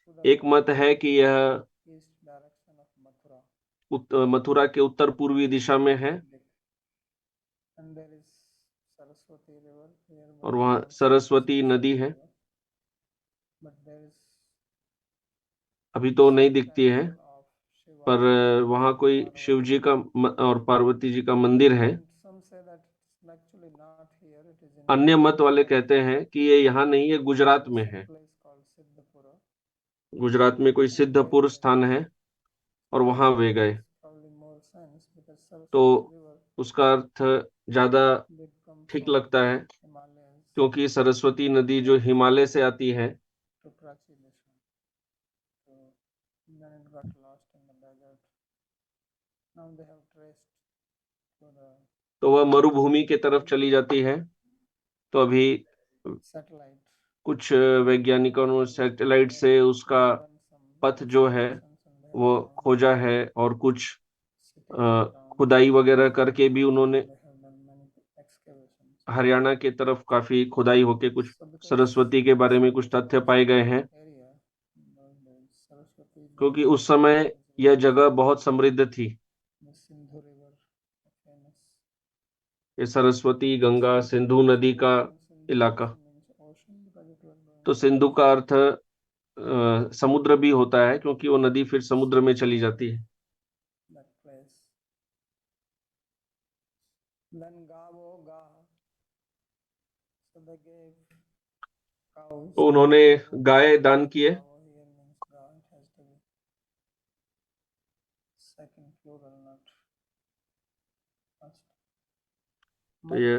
to the
एक मत है कि यह
east direction of Mathura.
Mathura के उत्तर पूर्वी दिशा में है,
And there is Saraswati river here.
और वहाँ सरस्वती नदी है।
But there is
अभी तो नहीं दिखती है,
temple of Shiva.
पर वहाँ कोई शिव जी का और पार्वती जी का मंदिर है।
And some say that it's actually not here. It is in
अन्य मत वाले कहते हैं कि ये यहाँ नहीं, ये गुजरात में है।
place called Siddhapura.
गुजरात में कोई सिद्धपुर स्थान है और वहां वे गए।
Probably more sense because
तो
Saraswati river
उसका अर्थ ज्यादा
did come
ठीक
from
लगता है,
Himalayas
क्योंकि सरस्वती नदी जो हिमालय से आती है,
to Prachi Desha. So then it got lost in the desert. Now they have traced to the
तो वह मरुभूमि की तरफ चली जाती है। तो अभी
satellite.
कुछ वैज्ञानिकों ने सैटेलाइट से उसका पथ जो है वो खोजा है, और कुछ खुदाई वगैरह करके भी उन्होंने हरियाणा की तरफ काफी खुदाई होके कुछ सरस्वती के बारे में कुछ तथ्य पाए गए हैं, क्योंकि उस समय यह जगह बहुत समृद्ध थी। ये सरस्वती, गंगा, सिंधु नदी का इलाका। तो सिंधु का अर्थ समुद्र भी होता है, क्योंकि वो नदी फिर समुद्र में चली जाती है। तो उन्होंने गाय दान किए। तो ये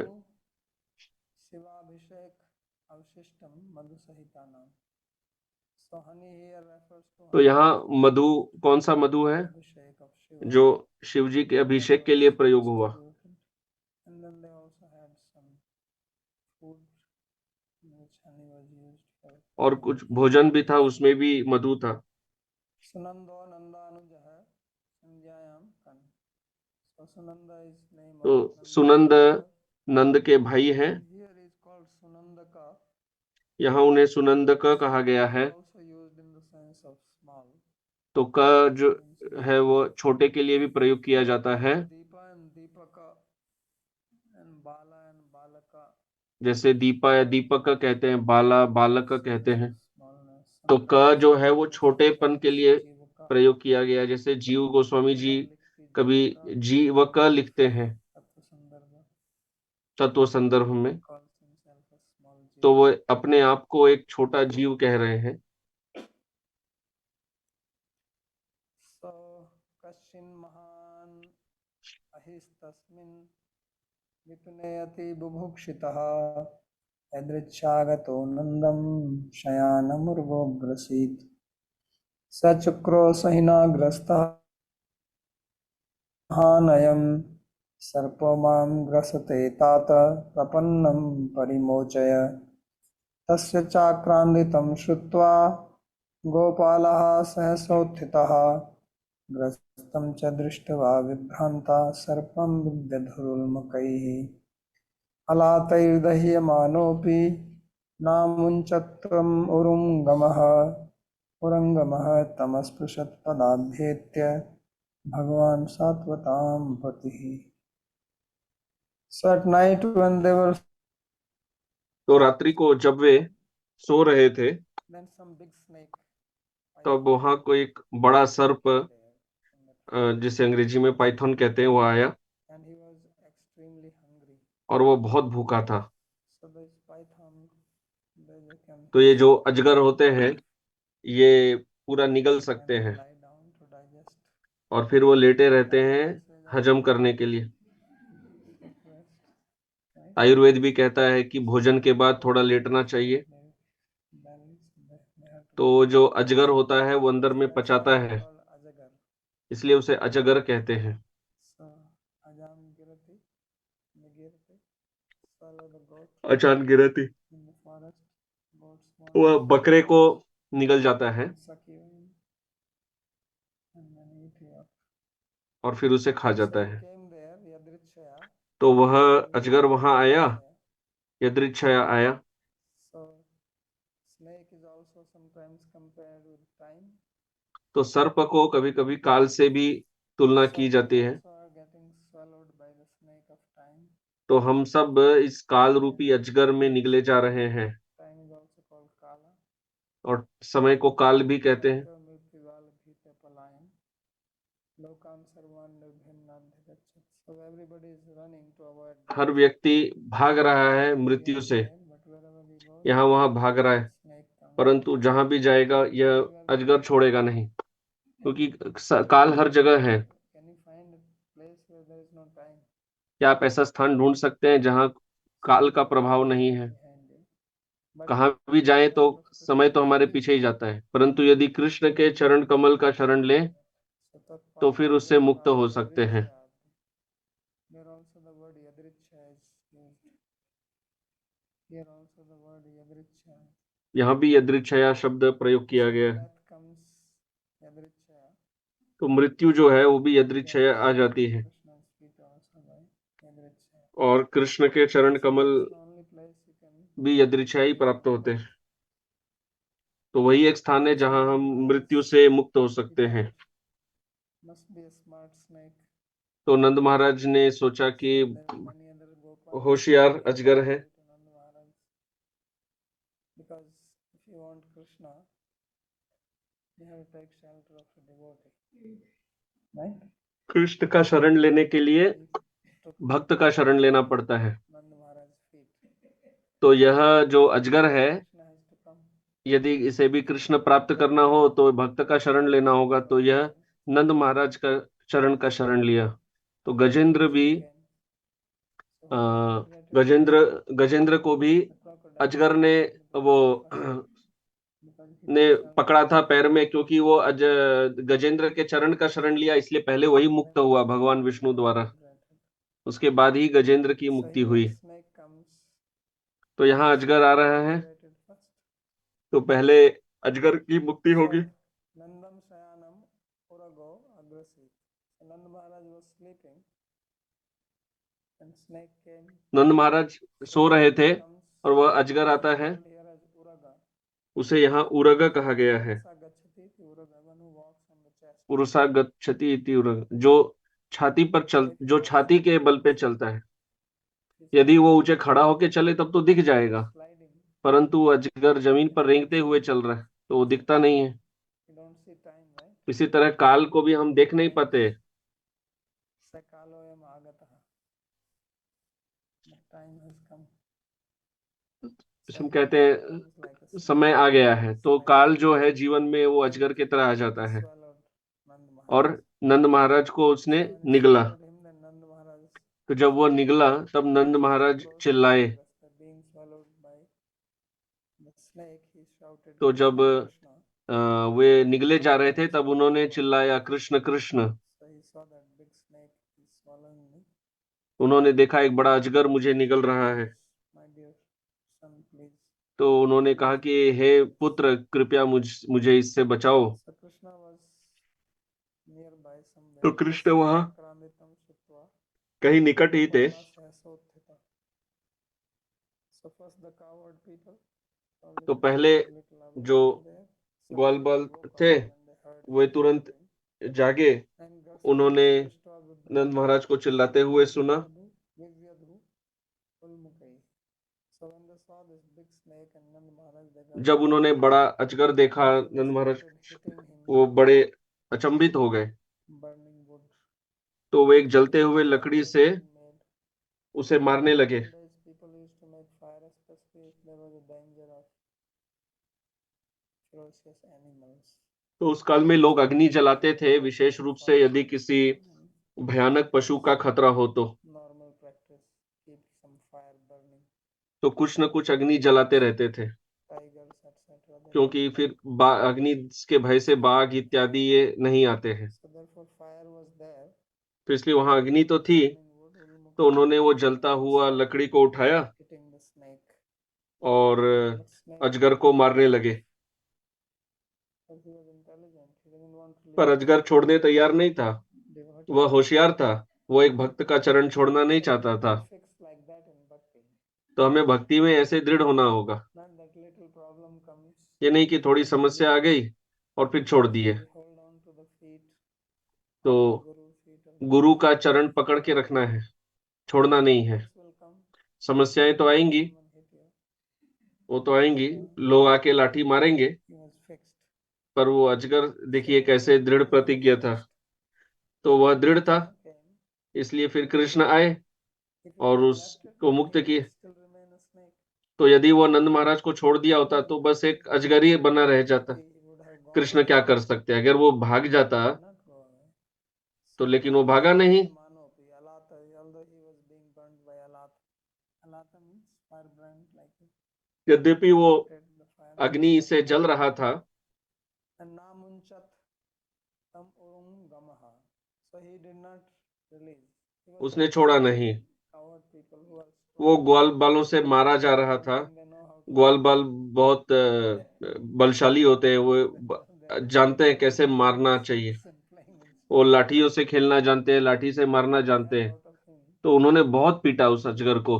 शिवाभिषेक अवशिष्टम मधु सहिता नाम. So honey here refers to
तो यहाँ मधु, कौन सा मधु है?
अभिषेक of Shiva.
जो शिव जी के अभिषेक के लिए प्रयोग हुआ।
And then they also had some food in which honey was used for.
और कुछ भोजन भी था, उसमें भी मधु था।
सुनंदो नंदानुज है संज्ञायाम कन. So Sunanda is name
तो
of
सुनंद नंद के भाई हैं।
Here is called Sunandaka.
यहाँ उन्हें सुनंदक कहा गया है।
Also used in the sense of small.
तो का जो है वो छोटे के लिए भी प्रयोग किया जाता है।
Deepa and Deepaka bala and balaka
जैसे दीपा या दीपक का कहते हैं, बाला बालक का कहते हैं।
smallness.
तो क
Sometimes
जो है वो
Jivaka
छोटेपन के लिए
Jivaka
प्रयोग किया गया है। जैसे जीव गोस्वामी जी
लिखती
कभी
Jivaka
जी व क लिखते हैं
तत्व संदर्भ
तत्व संदर्भ में,
calls himself a small
तो वो
Jivaka.
अपने आप को एक छोटा जीव कह रहे हैं।
So Kashin Mahan Ahistasmin Vitunayati Bubhukshitah Yadrichagato Nandam Shayanamurgo Grasit Sachukro Sahinagrastah Hanayam Sarpamam Grasate Tata Prapannam Parimochaya तस्य चाक्रान्वितं श्रुत्वा गोपालः सहसोत्थितः ग्रस्तं च दृष्ट्वा विभ्रान्ता सर्पं विद्यधुरुल्मकैः हलातैर्दह्यमानोऽपि नामुञ्चत्वम् उरुङ्गमः तमस्पृशत् पदाभ्येत्य भगवान् सात्वतां पतिः. So at night when they were
तो रात्रि को जब वे सो रहे थे,
then some big snake
तब वहां को एक बड़ा सर्प,
there
जिसे अंग्रेजी में पाइथन कहते हैं, वो आया
and he was extremely hungry.
और वो बहुत भूखा था।
So this python, they can
तो ये जो अजगर होते हैं, ये पूरा निगल
and
सकते
they
हैं
lie down to digest.
और फिर वो लेटे रहते हैं हजम करने के लिए।
Rest, right?
आयुर्वेद भी कहता है कि भोजन के बाद थोड़ा लेटना चाहिए।
They have to
तो जो अजगर होता है वो अंदर में
that's why
पचाता
they
है,
call ajagar.
इसलिए उसे अजगर कहते हैं।
So ajam girati, nigirati, swallow the goat
अचान गिरती,
in the forest. Goats
वह
want
बकरे को निगल जाता है
suck you in and then eat you up.
और फिर उसे खा
So
जाता
he
है।
came there, Yadrichaya.
तो वह अजगर वहां आया, यदृच्छया आया।
So snake is also sometimes compared with time.
तो सर्प को कभी कभी काल से भी तुलना
So
की
we
जाती है।
also are getting swallowed by the snake of time.
तो हम सब इस काल रूपी अजगर में निगले जा रहे हैं।
Time is also called Kala.
और समय को काल भी कहते हैं।
So mrityuval bhite palayan. Lokam sarvan nirbhinadhyagachat. So everybody is running to avoid death.
हर व्यक्ति भाग रहा है मृत्यु से,
Here, but wherever he goes,
यहाँ वहां भाग रहा है,
snake comes.
परंतु जहां भी जाएगा यह अजगर छोड़ेगा नहीं, क्योंकि काल हर जगह है।
Can you find a place where there is no time
क्या आप ऐसा स्थान ढूंढ सकते हैं जहां काल का प्रभाव नहीं है?
behind you? But
कहाँ भी जाएं तो
example of
समय तो
Krishna
हमारे पीछे ही जाता है, परंतु यदि कृष्ण के चरण कमल का शरण लें तो फिर उससे मुक्त हो सकते हैं।
Here also the word yadrichya is used. Here also the word yadrichya.
यहाँ भी यदृच्छया शब्द प्रयोग किया
So
गया है।
death comes yadrichya.
तो मृत्यु जो है वो भी यदृच्छया आ जाती है
Krishna's feet also by yadrichya.
और कृष्ण के चरण कमल
That's the only place you can.
भी यदृच्छया ही प्राप्त होते हैं। तो वही एक स्थान है जहां हम मृत्यु से मुक्त हो सकते हैं।
Must be a smart snake.
तो नंद महाराज ने सोचा कि
There are many other Gopas.
होशियार अजगर है,
to Nanda Maharaj. Because if you want Krishna, you have to take shelter of a devotee. Right?
Krishna का शरण लेने के लिए
To
भक्त का शरण लेना पड़ता है।
Nanda Maharaj's feet.
तो यह जो अजगर है,
Krishna has to come.
यदि इसे भी कृष्ण प्राप्त करना हो तो भक्त का शरण लेना होगा। तो यह नंद महाराज का चरण का शरण लिया। तो गजेंद्र भी
So
a,
who liberated
Gajendra Gajendra को भी
the crocodile?
अजगर ने वो
Because he
ने
took shelter.
पकड़ा था पैर में, क्योंकि वो गजेंद्र के चरण का शरण लिया, इसलिए पहले वही मुक्त हुआ भगवान विष्णु द्वारा, उसके बाद ही गजेंद्र की
So
मुक्ति
here
हुई।
snake comes.
तो यहाँ अजगर आ रहा है,
Liberated first.
तो पहले अजगर की मुक्ति होगी।
So Nandam Shayanam Urago Agrasit. So Nand Maharaj was sleeping and snake came.
नंद महाराज सो रहे थे
Comes
और वह अजगर आता है,
called here as Uraga.
उसे यहाँ उरग कहा गया है।
Purusa Gachati iti Uraga, one who walks on the chest.
पुरुषा गच्छति इति उरग, जो छाती पर चल, जो छाती के बल पे चलता है। यदि वो ऊंचे खड़ा होके चले तब तो दिख जाएगा,
sliding,
परंतु अजगर जमीन पर रेंगते हुए चल रहा है तो वो दिखता नहीं है।
you don't see time, right?
इसी तरह काल को भी हम देख नहीं पाते।
Sakaloyam agatah. The time has come.
हम कहते हैं
Becomes like a
समय आ गया है, तो काल जो है जीवन में वो अजगर की तरह आ जाता है।
swallowed Nand
और
Maharaj.
नंद महाराज को उसने
So when he
निगला,
swallowed him, then Nand Maharaj
तो जब वो निगला तब नंद महाराज
close to
चिल्लाए।
Rasta, being swallowed by the snake, he shouted,
तो जब
Krishna, Krishna.
वे निगले जा रहे थे तब उन्होंने चिल्लाया Krishna Krishna.
So he saw that big snake is swallowing me.
उन्होंने देखा एक बड़ा अजगर मुझे निगल रहा है,
My dear son, please.
तो उन्होंने कहा कि हे पुत्र कृपया मुझे इससे बचाओ।
So Krishna was nearby somewhere.
तो कृष्ण वहां
Akranditam Shukva,
कहीं निकट ही थे।
Bala Sahasotthita. So first the coward people.
तो पहले जो
So
ग्वाल
people
बाल
woke up
थे
when they heard
way
him
तुरंत
shouting.
जागे,
And
उन्होंने
Drishtva Buddha,
नंद महाराज को चिल्लाते हुए सुना।
Vivyadu, Vivyadu, Ulmukai. So when they saw this big snake and Nand Maharaj, they got
जब उन्होंने बड़ा अजगर देखा,
so they
Nand Maharaj
started hitting him
वो बड़े अचंभित हो गए,
burning wood.
तो वे एक जलते हुए
Fire
लकड़ी
was
से
being made.
उसे मारने लगे।
Old days people used to make fire, especially if there was a danger of ferocious animals.
तो उस काल में लोग अग्नि जलाते थे, विशेष रूप से यदि किसी भयानक पशु का खतरा हो तो।
Normal practice, keep some fire burning.
तो कुछ न कुछ अग्नि जलाते रहते थे,
Tigers, etc. They
क्योंकि
don't
फिर
come.
अग्नि के भय से बाघ इत्यादि ये नहीं आते हैं।
So therefore fire was there.
तो इसलिए वहां अग्नि तो थी,
Burning wood,
तो
Ulmukai,
उन्होंने वो जलता हुआ लकड़ी को उठाया
hitting the snake.
और
But snake,
अजगर को मारने लगे।
because he was intelligent, he didn't want to
पर
leave
अजगर छोड़ने तैयार नहीं था,
devotee.
वह होशियार था, वो एक भक्त का चरण छोड़ना नहीं चाहता था।
Be fixed like that in bhakti.
तो हमें भक्ति में ऐसे दृढ़ होना होगा,
Not that little problem comes.
ये नहीं कि थोड़ी समस्या आ गई और फिर छोड़ दिए।
We hold on to the feet
तो
of the Guru, feet of the
गुरु का चरण पकड़ के रखना है, छोड़ना नहीं है।
Problems will come.
समस्याएं तो आएंगी,
Someone hit you.
वो तो आएंगी, लोग आके लाठी मारेंगे,
He was fixed.
पर वो अजगर देखिए कैसे दृढ़ प्रतिज्ञ था। तो वह दृढ़ था,
Okay.
इसलिए फिर कृष्ण आए
If he
और
would have left
उसको
it, then
मुक्त
he
किए।
would still remain a snake.
तो यदि वो नंद महाराज को छोड़ दिया होता तो बस एक अजगर ही बना रह जाता।
He would have gone
Krishna क्या कर सकते हैं, अगर वो भाग जाता
not go away.
तो, लेकिन वो भागा नहीं।
Manopi, Alata, although he was being burned by Alata. Alata means firebrand, like he
यद्यपि वो
did the fire.
अग्नि से जल रहा था,
And Namunchat tam urum gamaha. So he did not release. He was
उसने छोड़ा नहीं।
coward people who are
वो ग्वाल बालों से मारा जा रहा था।
they know how to
ग्वाल बाल बहुत बलशाली होते हैं, वो जानते हैं कैसे मारना चाहिए,
playing
वो लाठियों से खेलना जानते हैं, लाठी से मारना जानते हैं।
out of him.
तो उन्होंने बहुत पीटा उस अजगर को,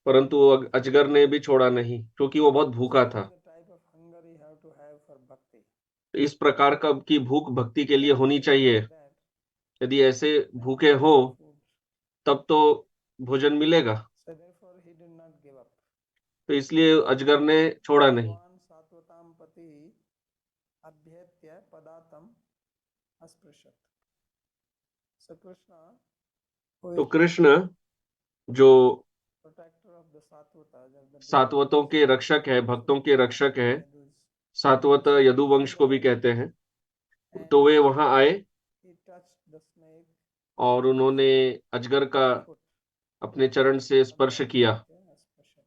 परंतु अजगर ने भी छोड़ा नहीं, क्योंकि वो बहुत भूखा था।
The type of hunger you have to have for bhakti.
इस प्रकार का की भूख भक्ति के लिए होनी चाहिए।
That
यदि ऐसे भूखे हो
food.
तब तो भोजन मिलेगा।
So therefore he did not give up.
तो इसलिए अजगर ने छोड़ा नहीं।
Bhagavan Satvatam Pati Adhyatya Padatam Asprishat. So Krishna, who
तो
is
कृष्ण जो
protector of the Satvata, the
सात्वतों के रक्षक है, भक्तों के रक्षक है, सात्वत यदुवंश को भी कहते हैं, तो वे वहां आए
he touched the snake
और उन्होंने अजगर का
foot.
अपने चरण से स्पर्श किया।
Asprishat.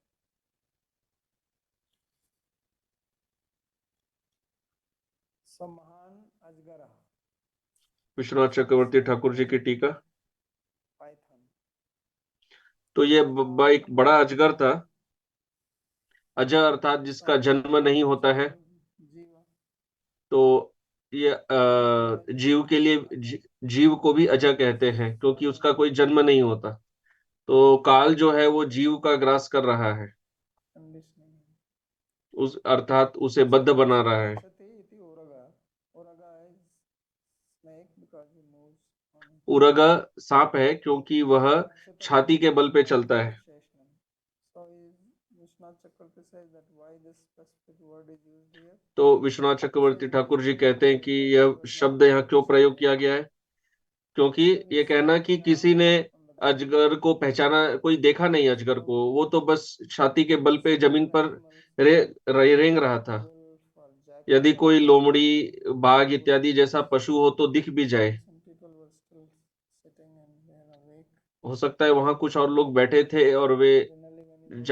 So Mahan Ajgara,
Vishwanath चक्रवर्ती ठाकुर जी की टीका।
python.
तो ये एक बड़ा अजगर था। अजय अर्थात जिसका जन्म नहीं होता है।
Jiva.
तो ये जीव के लिए जीव को भी अजय कहते हैं, क्योंकि उसका कोई जन्म नहीं होता। तो काल जो है वो जीव का ग्रास कर रहा है,
Conditioning.
उस अर्थात उसे बद्ध बना रहा है।
Sati iti uraga. Uraga is snake because he moves on
उरग सांप है, क्योंकि वह छाती के बल पे चलता है।
Vishwanath Chakravarti says that why this specific word is used here.
तो विश्वनाथ चक्रवर्ती ठाकुर जी कहते हैं कि यह शब्द यहाँ क्यों प्रयोग किया गया है, क्योंकि ये कहना कि किसी ने अजगर को पहचाना, कोई देखा नहीं अजगर को, वो तो बस छाती के बल पे जमीन पर रेंग रहा था। यदि कोई लोमड़ी, बाघ इत्यादि जैसा पशु हो तो दिख भी जाए।
Some people were still sitting and they are awake.
हो सकता है वहां कुछ और लोग बैठे थे और वे
Generally, when you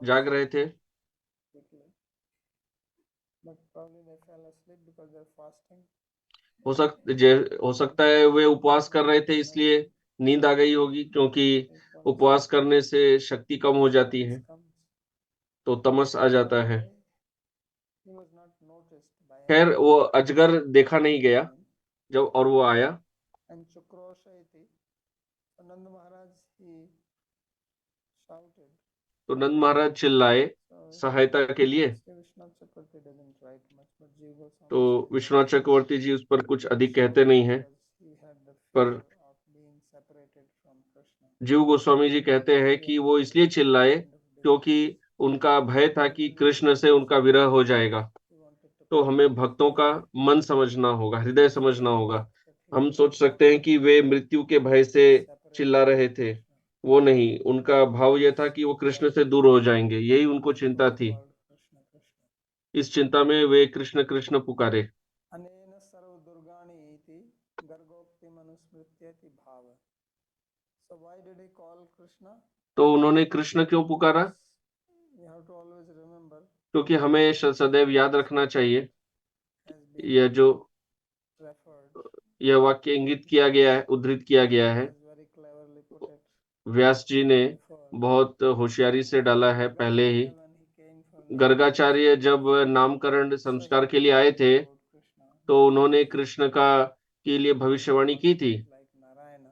जाग रहे थे,
quickly, but probably they fell asleep because they're fasting.
हो सकता है वे उपवास कर रहे थे इसलिए नींद आ गई होगी, क्योंकि उपवास करने से शक्ति कम हो जाती है तो तमस आ जाता है।
He was not noticed by
खैर वो अजगर देखा नहीं गया जब, और वो आया
and Chukroshaiti. Nand Maharaj he shouted.
तो नंद महाराज चिल्लाए
So
सहायता के लिए।
Vishwanath Chakravarti doesn't write much, but Jiva Goswami
तो विश्वनाथ चक्रवर्ती जी उस पर कुछ अधिक कहते नहीं हैं,
he had the
पर
fear of being separated from Krishna.
जीव गोस्वामी जी कहते हैं कि वो इसलिए चिल्लाए क्योंकि उनका भय था कि कृष्ण से उनका विरह हो जाएगा।
He wanted to
तो हमें भक्तों का मन समझना होगा, हृदय समझना होगा। हम सोच सकते हैं कि वे मृत्यु के भय से चिल्ला रहे थे, वो नहीं, उनका भाव यह था कि वो कृष्ण से दूर हो जाएंगे, यही उनको चिंता थी।
Krishna Krishna.
इस चिंता में वे कृष्ण कृष्ण पुकारे।
Anena sarva durgani iti gargokti manusmrityati bhava. So why did he call Krishna?
तो उन्होंने कृष्ण क्यों पुकारा?
You have to always remember
क्योंकि हमें सदैव याद रखना चाहिए,
has been
यह जो
referred.
यह वाक्य इंगित किया गया है, उद्धृत किया गया है,
Has very cleverly put it
व्यास जी ने
before.
बहुत होशियारी से डाला है पहले ही।
When he came for
Gargacharya जब नामकरण संस्कार के लिए आए थे
about Krishna,
तो उन्होंने कृष्ण का के लिए भविष्यवाणी की थी
like Narayana,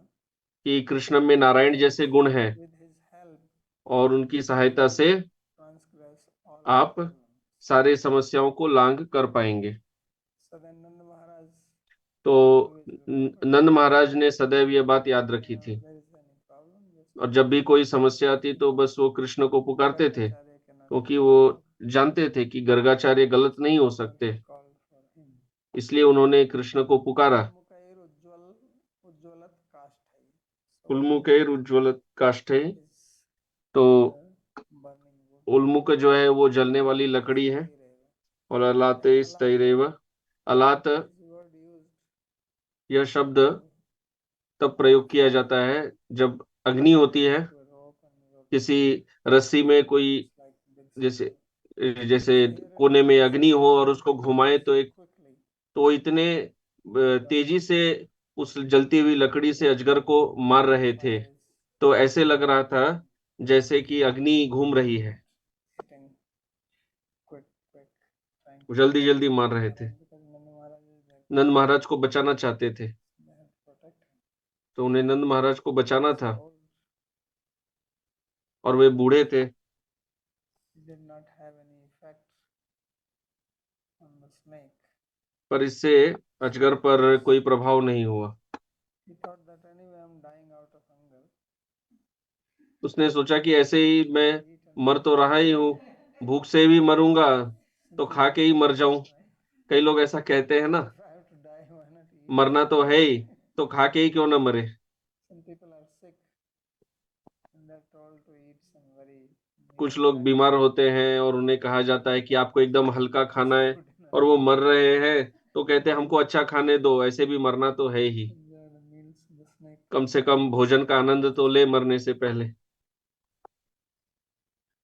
कि कृष्ण में नारायण जैसे गुण हैं
with his help
और उनकी सहायता से
transgress all
आप
problems.
सारे समस्याओं को लांघ कर पाएंगे।
So then Nanda Maharaj
तो नंद महाराज ने सदैव यह बात याद रखी थी,
there is any problem, just
और जब भी कोई समस्या आती तो बस वो कृष्ण को पुकारते थे,
Acharya cannot
क्योंकि वो जानते थे कि गर्गाचार्य गलत नहीं हो सकते,
call for him.
इसलिए उन्होंने कृष्ण को पुकारा।
मुकैर उज्ज्वलत काष्ठै. So
उल्मुकेर उज्ज्वल काष्ठे,
is
तो
burning wood.
उल्मुक जो है वो जलने वाली लकड़ी है, और अलाते स्तैरेव, अलात
Is word used
यह शब्द तब प्रयोग किया जाता है जब अग्नि होती है,
to a rope and rope
किसी रस्सी में कोई
like big
जैसे जैसे कोने में अग्नि हो और उसको घुमाए तो एक,
quickly.
तो इतने तेजी से उस जलती हुई लकड़ी से अजगर को मार रहे थे, तो ऐसे लग रहा था जैसे कि अग्नि घूम रही है,
Hitting quick, trying to
जल्दी जल्दी मार रहे थे।
because Nanda Maharaj is there.
नंद महाराज को बचाना चाहते थे,
They have to protect him.
तो उन्हें नंद महाराज को बचाना था,
Old.
और वे बूढ़े थे,
It did not have any effect on the snake.
पर इससे अजगर पर कोई प्रभाव नहीं हुआ।
He thought that anyway I'm dying out of hunger.
उसने सोचा कि ऐसे ही मैं मर तो रहा ही हूँ, भूख से भी मरूंगा तो खा के ही मर जाऊं। कई लोग ऐसा कहते हैं ना,
If I have to die, why not eat?
मरना तो है ही, तो खा के ही क्यों ना मरे।
Some people are sick and they're told to eat some very
कुछ लोग बीमार होते हैं और उन्हें कहा जाता है कि आपको एकदम हल्का खाना है, और वो मर रहे हैं तो कहते हैं हमको अच्छा खाने दो, ऐसे भी मरना तो है ही,
enjoy the meals the snake.
कम से कम भोजन का आनंद तो ले मरने से पहले।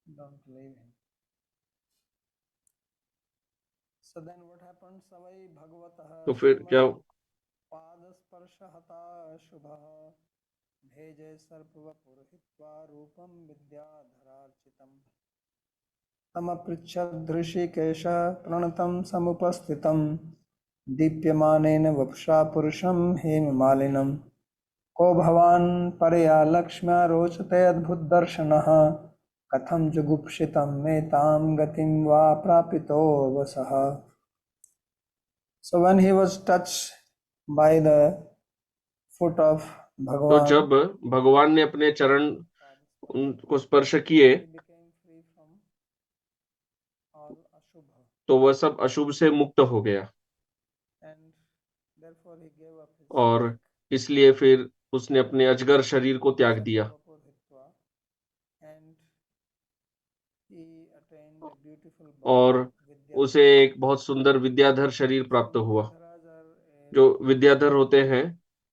Don't leave him. So then what happened? Savai Bhagavatah
तो फिर क्या
पादस्पर्शहता शुभः भेजे सर्पवपुरहित्वा रूपं विद्याधरार्चितम् तमपृच्छदृषिकेश प्रणतं समुपस्थितं दीप्यमानेन वपुषा पुरुषं हेममालिनं को भवान् परया लक्ष्म्या रोचते अद्भुतदर्शनः कथं जुगुप्सितं मे तां गतिं वा प्रापितो वसः. So when he was touched by the foot of
तो
Bhagavan,
जब भगवान ने अपने चरण उनको स्पर्श किए
he became
तो वह सब अशुभ से मुक्त हो गया
and therefore he gave up his
और
snake
इसलिए फिर उसने अपने अजगर शरीर को त्याग दिया
Sarvapapur Hitva, and he attained a beautiful body
और
of Vidyadhara.
उसे एक बहुत सुंदर विद्याधर शरीर प्राप्त हुआ।
Vidyadharas are
जो विद्याधर होते हैं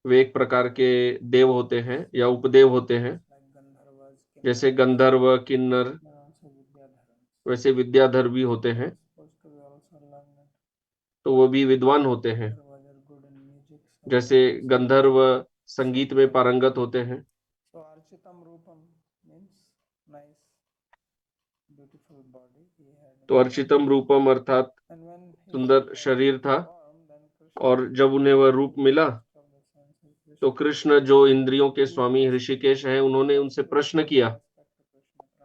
वे एक प्रकार के देव होते हैं या उपदेव होते हैं,
like Gandharvas,
जैसे
Kinnaras,
Gandharva Kinnar,
they are also Vidyadharas.
वैसे विद्याधर भी होते हैं,
Supposed to be also learned.
तो वो भी विद्वान होते हैं।
Gandharvas are good in music. So
जैसे
they are also-
गंधर्व संगीत में पारंगत होते हैं।
So Architam Rupam means nice, beautiful body he had.
तो अर्चितम रूपम अर्थात
And when he
सुंदर शरीर था,
form, then Krishna
और जब उन्हें वह रूप मिला
of the senses,
तो कृष्ण जो इंद्रियों के स्वामी ऋषिकेश हैं उन्होंने उनसे प्रश्न किया,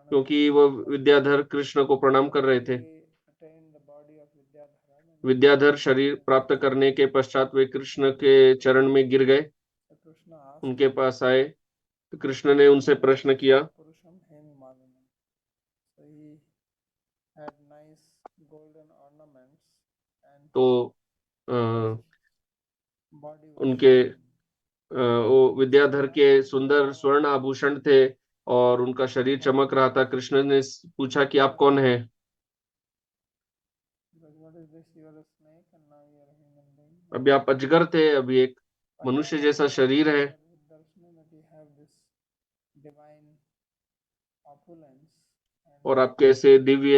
क्योंकि वह विद्याधर कृष्ण को प्रणाम कर रहे थे। विद्याधर शरीर प्राप्त करने के पश्चात वे कृष्ण के चरण में गिर गए, उनके पास आए तो कृष्ण ने उनसे प्रश्न किया। तो उनके वो विद्याधर के सुंदर स्वर्ण आभूषण थे और उनका शरीर चमक रहा था। कृष्ण ने पूछा कि आप कौन हैं? अभी आप अजगर थे, अभी एक मनुष्य जैसा शरीर है। और आप कैसे दिव्य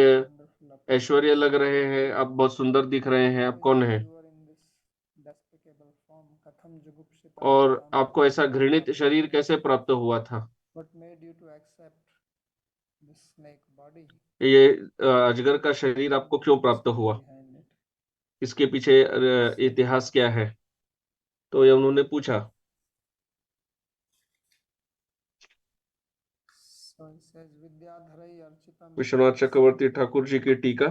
ऐश्वर्य लग रहे हैं, आप बहुत सुंदर दिख रहे हैं, आप कौन हैं? और आपको ऐसा घृणित शरीर कैसे प्राप्त हुआ था? ये अजगर का शरीर आपको क्यों प्राप्त हुआ? इसके पीछे इतिहास क्या है? तो ये उन्होंने पूछा। विश्वनाथ चक्रवर्ती ठाकुर जी की टीका।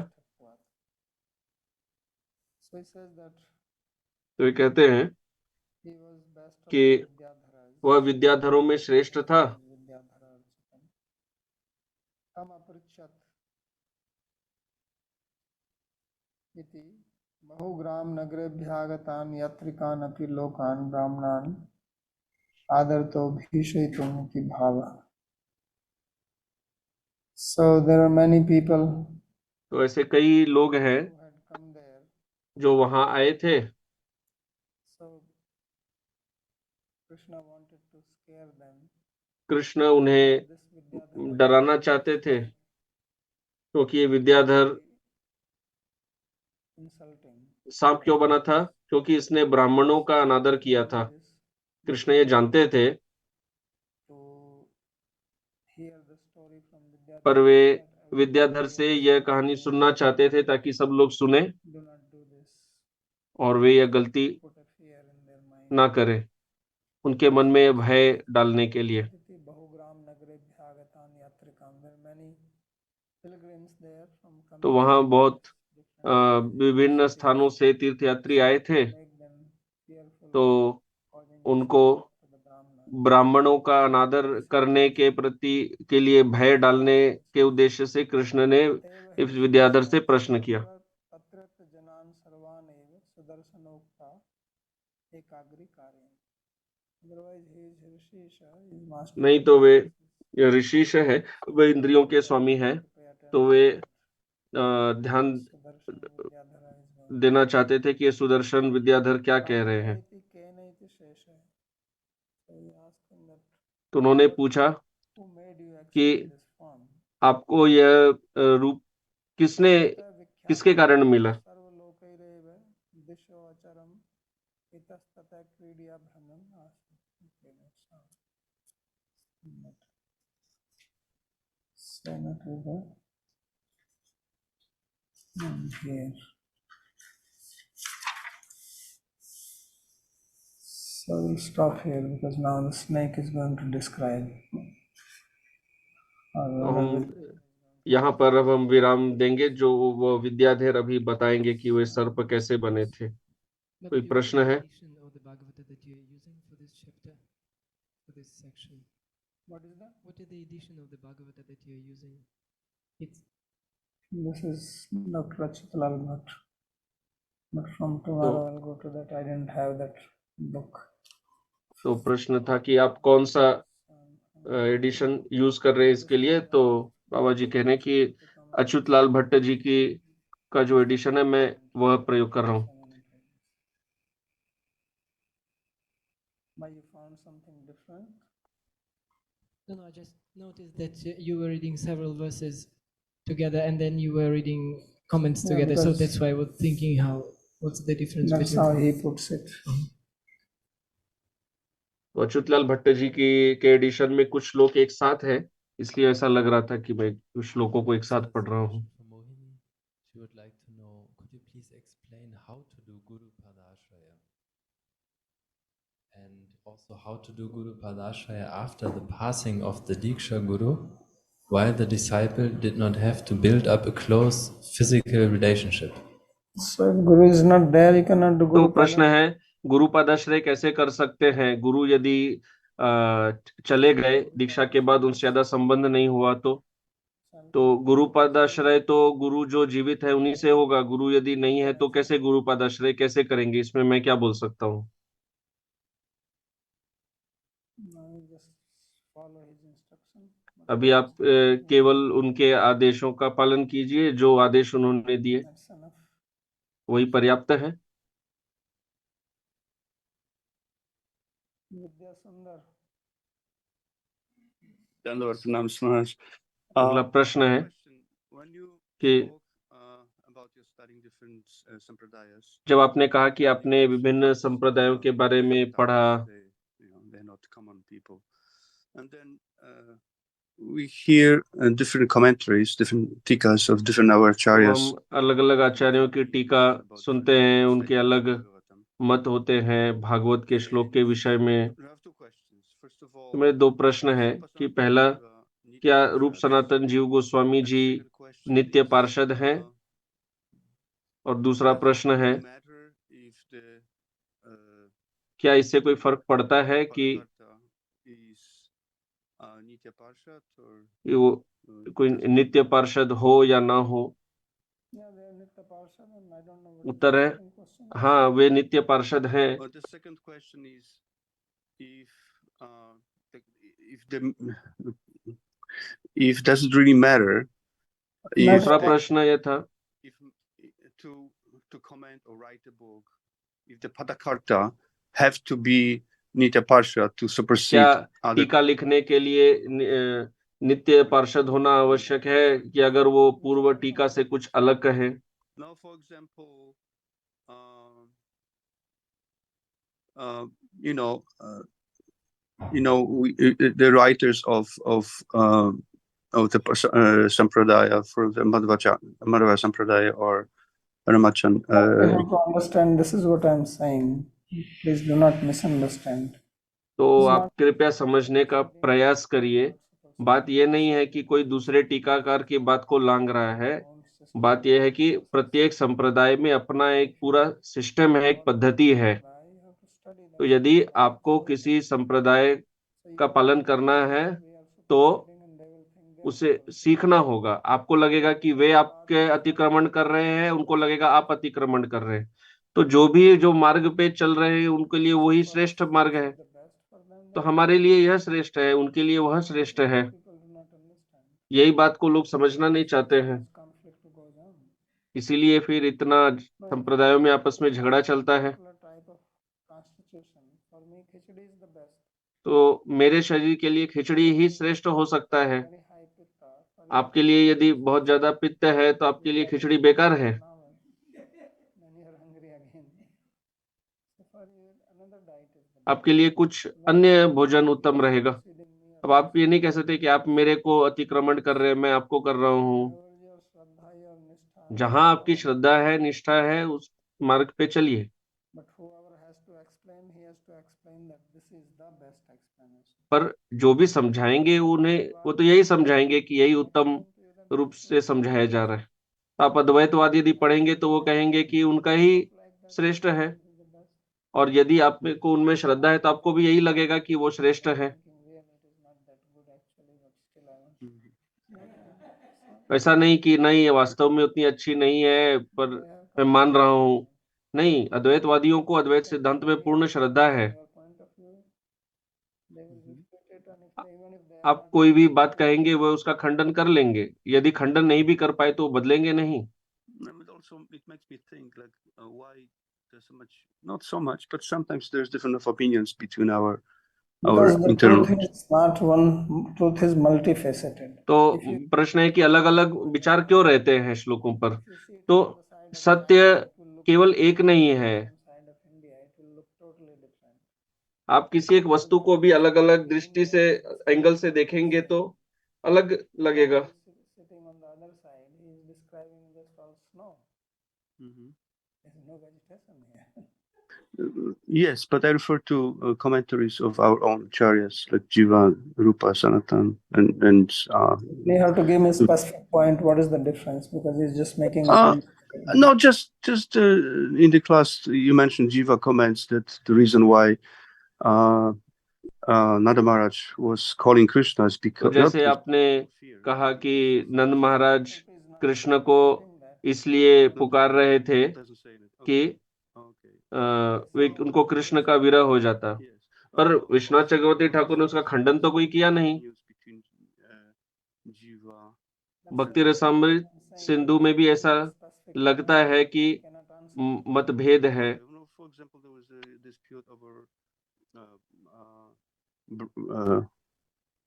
तो ये कहते हैं कि वह विद्याधरों में श्रेष्ठ था।
बहुग्राम नगरेभ्यागतान् यात्रिकान् अपि लोकान् ब्राह्मणान् आदर्तो भीषयितुमिति भावः. So there are many people
तो ऐसे कई लोग हैं
who had come there.
जो वहां आए थे।
So Krishna wanted to scare them.
Krishna उन्हें
This Vidyadhara
डराना चाहते थे, क्योंकि ये विद्याधर
insulting.
सांप क्यों बना था? क्योंकि इसने ब्राह्मणों का अनादर किया था। कृष्ण ये जानते थे,
To hear the story from
पर
Vidyadhara
वे
that
विद्याधर से यह कहानी सुनना चाहते थे ताकि सब लोग सुने
do not do this,
और वे यह गलती
put a fear in their mind.
ना करें, उनके मन में भय डालने के लिए।
इति बहुग्राम नगरेभ्यागतान् यात्रिकान्. There are many pilgrims there from coming
तो वहां
from
बहुत
different
विभिन्न स्थानों से तीर्थयात्री आए थे,
make them fearful,
तो
causing
उनको
to the Brahmanas.
ब्राह्मणों का अनादर करने के प्रति के लिए भय डालने के उद्देश्य से कृष्ण ने इस विद्याधर से प्रश्न किया।
तत्रत्य जनान् सर्वान् एव सुदर्शनोक्ता एकाग्री कार्यं. Otherwise he is Rishis, he is master.
नहीं तो वे ऋषिश है, वे इंद्रियों के स्वामी हैं, तो वे ध्यान
सुदर्शन विद्याधरा is going.
देना चाहते थे कि ये सुदर्शन विद्याधर क्या कह रहे हैं।
इति केन इति शेषः. So he asked him that
तो उन्होंने पूछा
who made you
कि
accept this form?
आपको यह रूप किसने किसके कारण मिला?
सर्वलोकैरेव दिशो अचरम् इतस्ततः क्रीडया भ्रमन् आसीत्. Here. So we'll stop here because now the snake is going to describe.
तो हम यहाँ पर अब हम विराम देंगे, जो वो विद्याधर अभी बताएंगे कि वे सर्प कैसे बने थे। कोई प्रश्न है?
What is that?
What is the edition of the Bhagavata that you are using? It's
This is Dr. Achutlal Bhatt. But from tomorrow I'll go to that. I didn't have that book.
तो प्रश्न था कि आप कौन सा addition use कर रहे हैं इसके लिए, तो बाबा जी कह रहे हैं कि अच्युतलाल भट्ट जी की का जो एडिशन है मैं वह प्रयोग कर रहा हूँ।
But you found something different?
No, I just noticed that you were reading several verses together and then you were reading comments
Yeah,
together. So
because
that's why I was thinking what's the difference
That's
between.
how he puts it.
तो अच्युतलाल भट्ट जी की के addition में कुछ श्लोक एक साथ है, इसलिए ऐसा लग रहा था कि मैं कुछ श्लोकों को एक साथ पढ़ रहा हूँ।
Mohini, she would like to know, could you please explain how to do Guru Padashraya? And also how to do Guru Padashraya after the passing of the Diksha Guru, while the disciple did not have to build up a close physical relationship.
So if Guru is not there, you cannot do
तो
Guru
प्रश्न
Pada.
है गुरु पदाश्रय कैसे कर सकते हैं? गुरु यदि चले गए, दीक्षा के बाद उनसे ज्यादा संबंध नहीं हुआ तो गुरु पदाश्रय तो गुरु जो जीवित है उन्हीं से होगा। गुरु यदि नहीं है तो कैसे गुरु पदाश्रय कैसे करेंगे? इसमें मैं क्या बोल सकता हूँ?
No, you just follow his instruction.
अभी आप केवल उनके आदेशों का पालन कीजिए, जो आदेश उन्होंने दिए
That's enough.
वही पर्याप्त है।
Vidya Sundar.
धन्यवाद प्रणाम महाराज।
अगला प्रश्न है कि जब आपने कहा कि आपने विभिन्न संप्रदायों के बारे में पढ़ा,
we hear different commentaries, different tikas of different our
तो
acharyas.
हम अलग अलग आचार्यों की टीका सुनते हैं, उनके अलग मत होते हैं भागवत के श्लोक के विषय में। तो मेरे दो प्रश्न हैं कि पहला, क्या रूप सनातन जीव गोस्वामी जी नित्य पार्षद हैं? और दूसरा प्रश्न है, क्या इससे कोई फर्क पड़ता है कि वो कोई नित्य पार्षद हो या ना हो?
Yeah, they are Nitya Parshad, and I don't know what
उत्तर है,
is the second question.
हाँ वे नित्य पार्षद हैं।
The second question is if does it really matter if
दूसरा प्रश्न यह था
if to comment or write a book, if the padakarta have to be nitya parsha to supersede
क्या
other.
टीका लिखने के लिए नित्य पार्षद होना आवश्यक है कि अगर वो पूर्व टीका से कुछ अलग कहे?
Now, for example, the writers of the sampradaya, for the Madhva sampradaya or Ramachan.
You have to understand. This is what I am saying. Please do not misunderstand.
तो आप कृपया समझने का प्रयास करिए। बात यह नहीं है कि कोई दूसरे टीकाकार की बात को लांग रहा है। बात यह है कि प्रत्येक संप्रदाय में अपना एक पूरा सिस्टम है, एक पद्धति है। तो यदि आपको किसी संप्रदाय का पालन करना है तो उसे सीखना होगा। आपको लगेगा कि वे आपके अतिक्रमण कर रहे हैं, उनको लगेगा आप अतिक्रमण कर रहे हैं। तो जो मार्ग पे चल रहे हैं उनके लिए वही श्रेष्ठ मार्ग है। तो हमारे लिए यह श्रेष्ठ है, उनके लिए वह श्रेष्ठ है। यही बात को लोग समझना नहीं चाहते हैं, इसीलिए फिर इतना संप्रदायों में आपस में झगड़ा चलता है। तो मेरे शरीर के लिए खिचड़ी ही श्रेष्ठ हो सकता है। आपके लिए यदि बहुत ज्यादा पित्त है तो आपके लिए खिचड़ी बेकार है। आपके लिए कुछ अन्य भोजन उत्तम रहेगा। अब आप ये नहीं कह सकते कि आप मेरे को अतिक्रमण कर रहे हैं, मैं आपको कर रहा हूँ। जहां आपकी श्रद्धा है, निष्ठा है, उस मार्ग पे चलिए। पर जो भी समझाएंगे उन्हें, वो तो यही समझाएंगे कि यही उत्तम रूप से समझाया जा रहा है। आप अद्वैतवाद यदि पढ़ेंगे तो वो कहेंगे कि उनका ही श्रेष्ठ है, और यदि आप को उनमें श्रद्धा है तो आपको भी यही लगेगा कि वो श्रेष्ठ है। ऐसा नहीं कि नहीं ये वास्तव में उतनी अच्छी नहीं है पर मैं मान रहा हूँ। नहीं, अद्वैतवादियों को अद्वैत सिद्धांत में पूर्ण श्रद्धा है। आप कोई भी बात कहेंगे वो उसका खंडन कर लेंगे, यदि खंडन नहीं भी कर पाए तो बदलेंगे नहीं।
But also, it makes me think like why there's so much, not so much, but sometimes there's different of opinions between our
Because the
internal.
truth is not one, truth is multifaceted.
तो प्रश्न है कि अलग अलग विचार क्यों रहते हैं श्लोकों पर। तो सत्य केवल एक नहीं है। आप किसी एक वस्तु को भी अलग अलग दृष्टि से, एंगल से देखेंगे तो अलग लगेगा।
Sitting on the other side, he is describing just all snow.
Mhm.
There's no vegetation here.
Yes, but I refer to commentaries of our own acharyas like Jiva, Rupa, Sanatan, and
You have to give me a specific point. What is the difference? Because he's just making a
Uh,
point.
no, just in the class you mentioned Jiva comments that the reason why Nanda Maharaj was calling Krishna is
तो
because
जैसे आपने कहा कि नंद महाराज कृष्ण को इसलिए पुकार रहे थे कि वे उनको कृष्ण का विरह हो जाता, पर विश्वनाथ चक्रवर्ती ठाकुर ने उसका खंडन तो कोई किया नहीं। भक्ति रसामृत सिंधु में भी ऐसा लगता है कि मतभेद है।
For example, there was a dispute over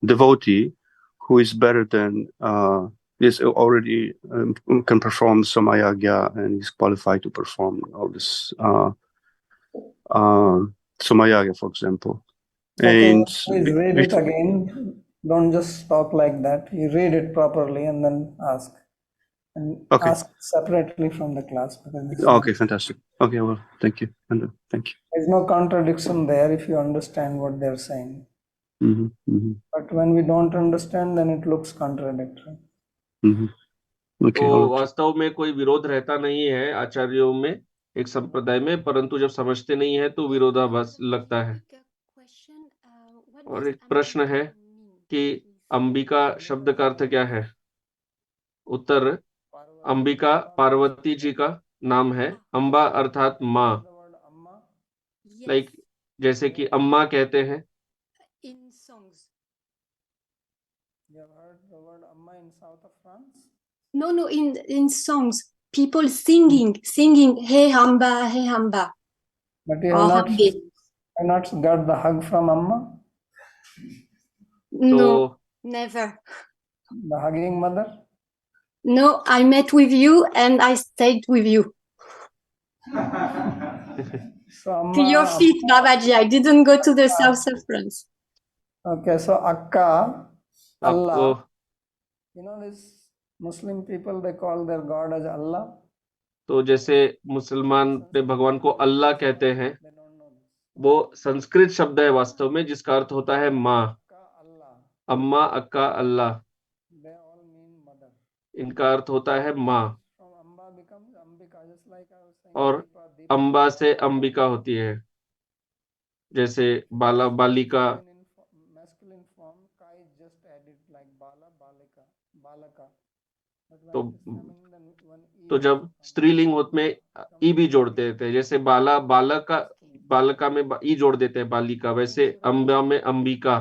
devotee who is better than is already can perform Samayagya and is qualified to perform all this Samayagya, for example.
Okay,
And
please read it again. Don't just talk like that. You read it properly and then ask. And
Okay.
ask separately from the class. Because this is
Okay, fantastic. Okay, well, thank you. And thank you.
There's no contradiction there if you understand what they're saying.
Mhm, mhm,
But when we don't understand, then it looks contradictory.
mhm. Okay,
तो
all right.
वास्तव में कोई विरोध रहता नहीं है आचार्यों में, एक संप्रदाय में, परंतु जब समझते नहीं है तो विरोधाभास लगता है। और एक प्रश्न है कि अंबिका शब्द का अर्थ क्या है। उत्तर, अंबिका पार्वती जी का नाम है। अंबा अर्थात माँ, लाइक जैसे कि अम्मा कहते हैं।
in songs.
You have heard the word Amma in south of France?
No, in songs, people singing Hey Hamba.
But you
or
have not,
Hambe.
have not got the hug from Amma,
तो
No, never.
the hugging mother.
No, I met with you and I stayed with you.
So
To your
Amma,
feet, Babaji. I didn't go to the south of France.
okay, so Akka,
आपको
Allah, you know this Muslim people, they call their God as Allah.
तो जैसे मुसलमान अपने भगवान को अल्लाह कहते हैं,
They don't know this.
वो संस्कृत शब्द है वास्तव में, जिसका अर्थ होता है माँ।
Akka, Allah,
अम्मा, अक्का, अल्लाह,
they all mean mother.
इनका अर्थ होता है माँ।
From Amba becomes Ambika, just like I was saying.
और
Deepa.
अम्बा से अंबिका होती है, जैसे बाला, बालिका।
Masculine form, Ka is just added like Bala, Balika, Balaka. But when
तो
it is feminine, then one E
तो जब स्त्रीलिंग होत में ई भी जोड़ देते हैं, जैसे बाला, बालका, बालका में ई जोड़ देते हैं बालिका, वैसे अम्बा में अंबिका।